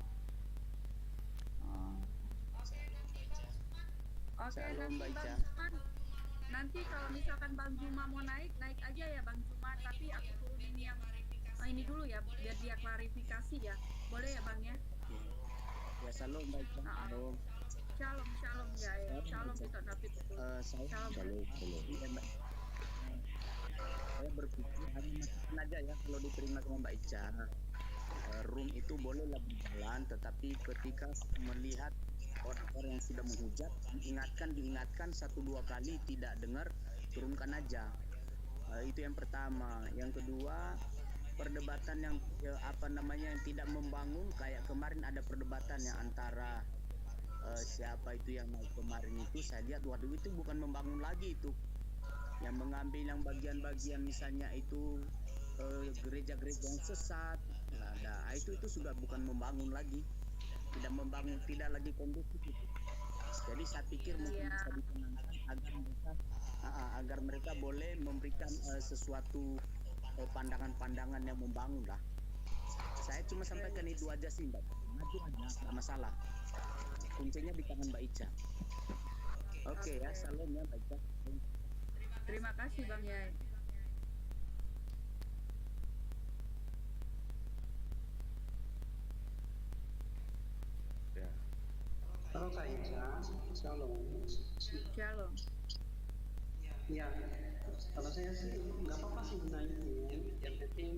Oke, nanti Bang Juman. Nanti kalau misalkan Bang Juma mau naik aja ya Bang Juma. Tapi aku turunin yang ini dulu ya, biar dia klarifikasi ya. Boleh ya Bang ya? Ya, shalom baik. Shalom guys. Shalom kita nabi betul. Shalom. Saya berpikir hanya masukin aja ya kalau diterima sama Mbak Ica. Room itu bolehlah berjalan, tetapi ketika melihat orang-orang yang sudah menghujat, diingatkan 1-2 kali, tidak dengar, turunkan aja. Itu yang pertama. Yang kedua, perdebatan yang yang tidak membangun, kayak kemarin ada perdebatan yang antara siapa itu yang naik kemarin itu, saya lihat waduh itu bukan membangun lagi itu, yang mengambil yang bagian-bagian misalnya itu gereja-gereja yang sesat. Nah, itu sudah bukan membangun lagi, tidak membangun, tidak lagi kondusif itu. Jadi saya pikir mungkin bisa ditenangkan agar mereka boleh memberikan sesuatu pandangan-pandangan yang membangun lah. Saya cuma sampaikan itu aja sih Mbak. Maju aja, nggak masalah. Kuncinya di tangan Mbak Ica. Oke ya, salam ya Mbak Ica. Terima kasih Bang Yai. Ya. Halo Kak Ica, shalom. Shalom. Ya, kalau saya sih nggak apa-apa sih naikin, yang penting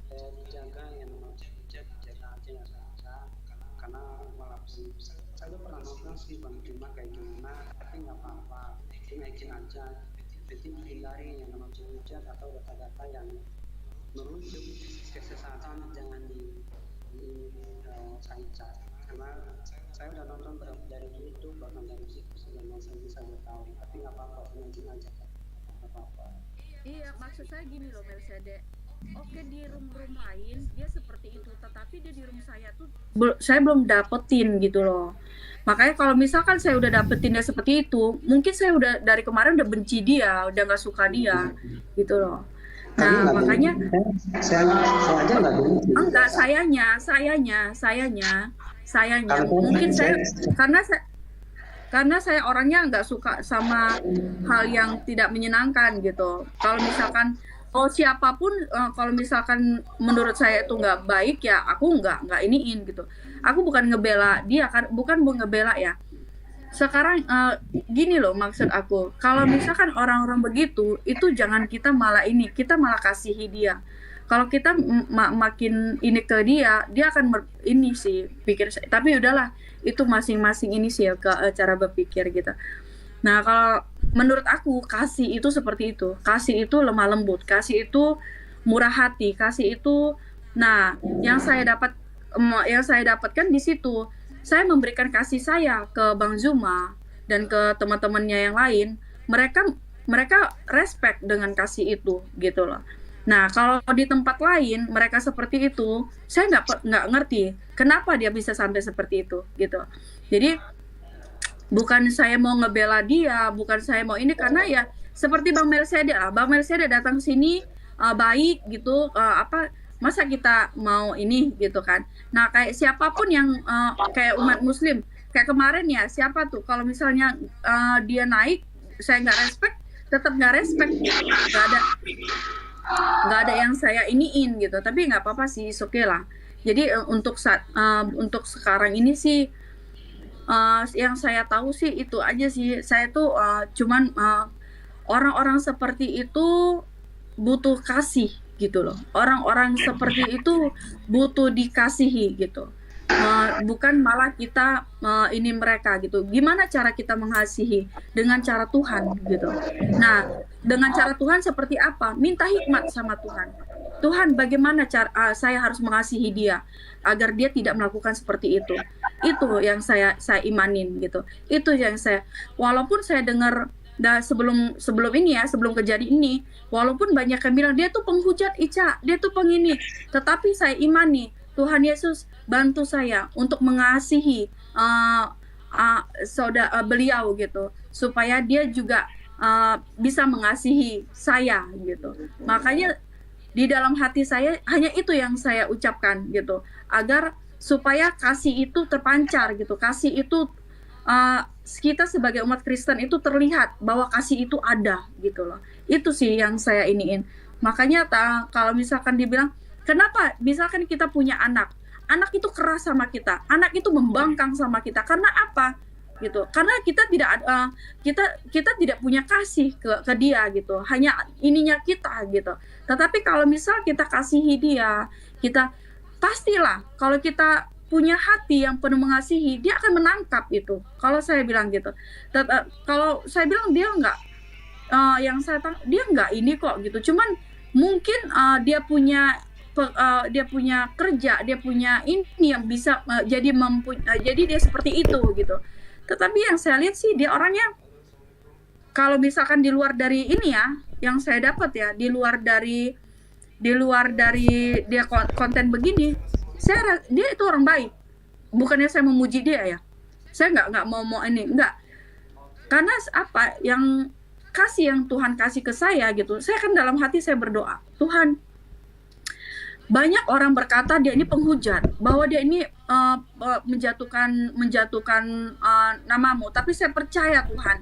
dijaga yang namanya dijaga aja nggak salah. Karena walaupun saya pernah nonton sih Bang Juma kayak gimana, tapi nggak apa-apa, naikin aja. Penting hindari yang namanya hujat atau data-data yang merujuk kesesatan, jangan Kaica. Karena saya udah nonton dari YouTube, bahkan dari situs dan saya bisa tahu, tapi nggak apa-apa, naikin aja, nggak apa-apa. Iya, maksud saya gini loh Mercedes. Oke, di room-room lain dia seperti itu, tetapi dia di room saya tuh saya belum dapetin gitu loh. Makanya kalau misalkan saya udah dapetin dia seperti itu, mungkin saya udah dari kemarin udah benci dia, udah nggak suka dia gitu loh. Nah, makanya saya aja nggak benci. enggak, sayanya mungkin saya karena saya orangnya nggak suka sama hal yang tidak menyenangkan gitu. Kalau misalkan siapapun kalau misalkan menurut saya itu nggak baik ya aku nggak iniin gitu. Aku bukan ngebela dia kan, bukan ngebela ya. Sekarang gini loh maksud aku, kalau misalkan orang-orang begitu itu jangan kita malah kasihi dia. Kalau kita makin ini ke dia akan ini sih pikir. Tapi udahlah, itu masing-masing ini sih ya cara berpikir gitu. Nah, kalau menurut aku kasih itu seperti itu. Kasih itu lemah lembut, kasih itu murah hati, kasih itu yang saya dapatkan di situ. Saya memberikan kasih saya ke Bang Zuma dan ke teman-temannya yang lain. Mereka respect dengan kasih itu gitu loh. Nah, kalau di tempat lain mereka seperti itu, saya nggak ngerti kenapa dia bisa sampai seperti itu gitu. Jadi bukan saya mau ngebela dia, bukan saya mau ini, karena ya seperti Bang Mercedes lah. Bang Mercedes datang sini baik gitu, masa kita mau ini gitu kan. Nah, kayak siapapun yang kayak umat muslim, kayak kemarin ya, siapa tuh kalau misalnya dia naik, saya nggak respect, tetap nggak respect, nggak ada yang saya iniin gitu. Tapi nggak apa-apa sih, oke lah. Jadi untuk sekarang ini sih yang saya tahu sih itu aja sih. Saya tuh cuman orang-orang seperti itu butuh kasih gitu loh. Orang-orang seperti itu butuh dikasihi gitu. Bukan malah kita ini mereka gitu. Gimana cara kita mengasihi? Dengan cara Tuhan gitu. Nah, dengan cara Tuhan seperti apa? Minta hikmat sama Tuhan. Tuhan, bagaimana cara saya harus mengasihi dia agar dia tidak melakukan seperti itu? Itu yang saya imanin gitu. Itu yang walaupun saya dengar sebelum ini ya, sebelum kejadian ini, walaupun banyak yang bilang dia tuh penghujat Ica, dia tuh pengini, tetapi saya imani Tuhan Yesus bantu saya untuk mengasihi beliau gitu, supaya dia juga bisa mengasihi saya gitu. Makanya di dalam hati saya hanya itu yang saya ucapkan gitu, agar supaya kasih itu terpancar gitu, kasih itu kita sebagai umat Kristen itu terlihat bahwa kasih itu ada gitu loh. Itu sih yang saya iniin. Makanya kalau misalkan dibilang kenapa misalkan kita punya anak itu keras sama kita, anak itu membangkang sama kita, karena apa gitu? Karena kita tidak punya kasih ke dia gitu, hanya ininya kita gitu. Tetapi kalau misal kita kasihi dia, kita pastilah kalau kita punya hati yang penuh mengasihi, dia akan menangkap itu. Kalau saya bilang gitu. Kalau saya bilang dia nggak, dia nggak ini kok gitu. Cuman mungkin dia punya kerja, dia punya ini yang bisa jadi dia seperti itu gitu. Tetapi yang saya lihat sih dia orangnya, kalau misalkan di luar dari ini ya, yang saya dapat ya, di luar dari di luar dari dia konten begini, dia itu orang baik. Bukannya saya memuji dia ya, saya nggak mau ini, nggak. Karena apa yang Tuhan kasih ke saya gitu, saya kan dalam hati saya berdoa, Tuhan, banyak orang berkata dia ini penghujat, bahwa dia ini menjatuhkan namamu, tapi saya percaya Tuhan,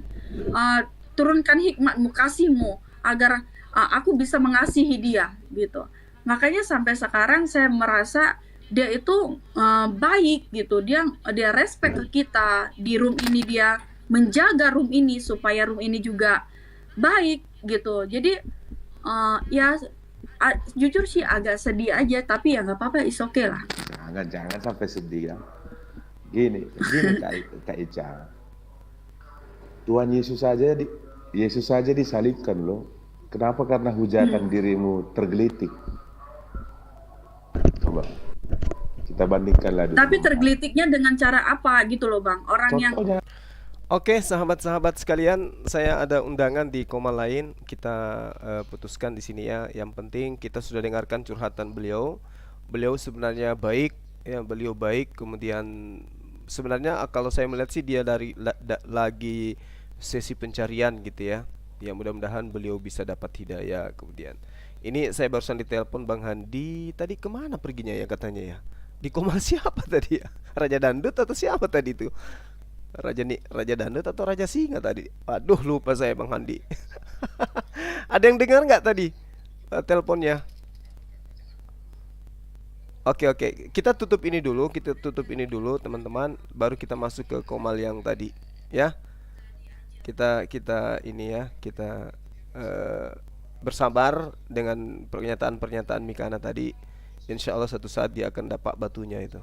turunkan hikmat-mu, kasih-mu, agar aku bisa mengasihi dia gitu. Makanya sampai sekarang saya merasa dia itu baik gitu, dia respect ke kita di room ini, dia menjaga room ini supaya room ini juga baik gitu. Jadi ya jujur sih agak sedih aja, tapi ya nggak apa-apa, is okay lah. Jangan sampai sedih ya. Gini Kak Ica. Tuhan Yesus saja disalibkan loh. Kenapa? Karena hujatan dirimu tergelitik. Coba kita bandingkanlah dulu. Tapi tergelitiknya dengan cara apa gitu loh Bang? Orang Contohnya. Oke, sahabat-sahabat sekalian, saya ada undangan di koma lain. Kita putuskan di sini ya. Yang penting kita sudah dengarkan curhatan beliau. Beliau sebenarnya baik, ya, beliau baik. Kemudian sebenarnya kalau saya melihat sih dia lagi sesi pencarian gitu ya. Ya mudah-mudahan beliau bisa dapat hidayah. Kemudian ini saya barusan ditelepon Bang Handi. Tadi kemana perginya ya katanya ya? Di koma siapa tadi ya? Raja Dangdut atau siapa tadi itu? Raja Dangdut atau Raja Singa tadi? Aduh lupa saya Bang Handi. Ada yang dengar nggak tadi teleponnya? Oke, kita tutup ini dulu teman-teman, baru kita masuk ke komal yang tadi ya. Kita ini ya, kita bersabar dengan pernyataan Mikana tadi. Insya Allah satu saat dia akan dapat batunya itu.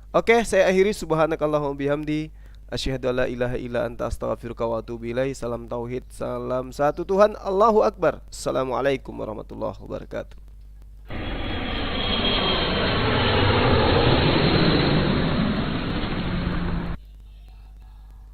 Oke, saya akhiri. Subhanakallahumma bihamdi, asyhadu alla ilaha illa anta astaghfiruka wa atubu ilaik. Salam tauhid, salam satu Tuhan, Allahu Akbar. Assalamualaikum warahmatullahi wabarakatuh.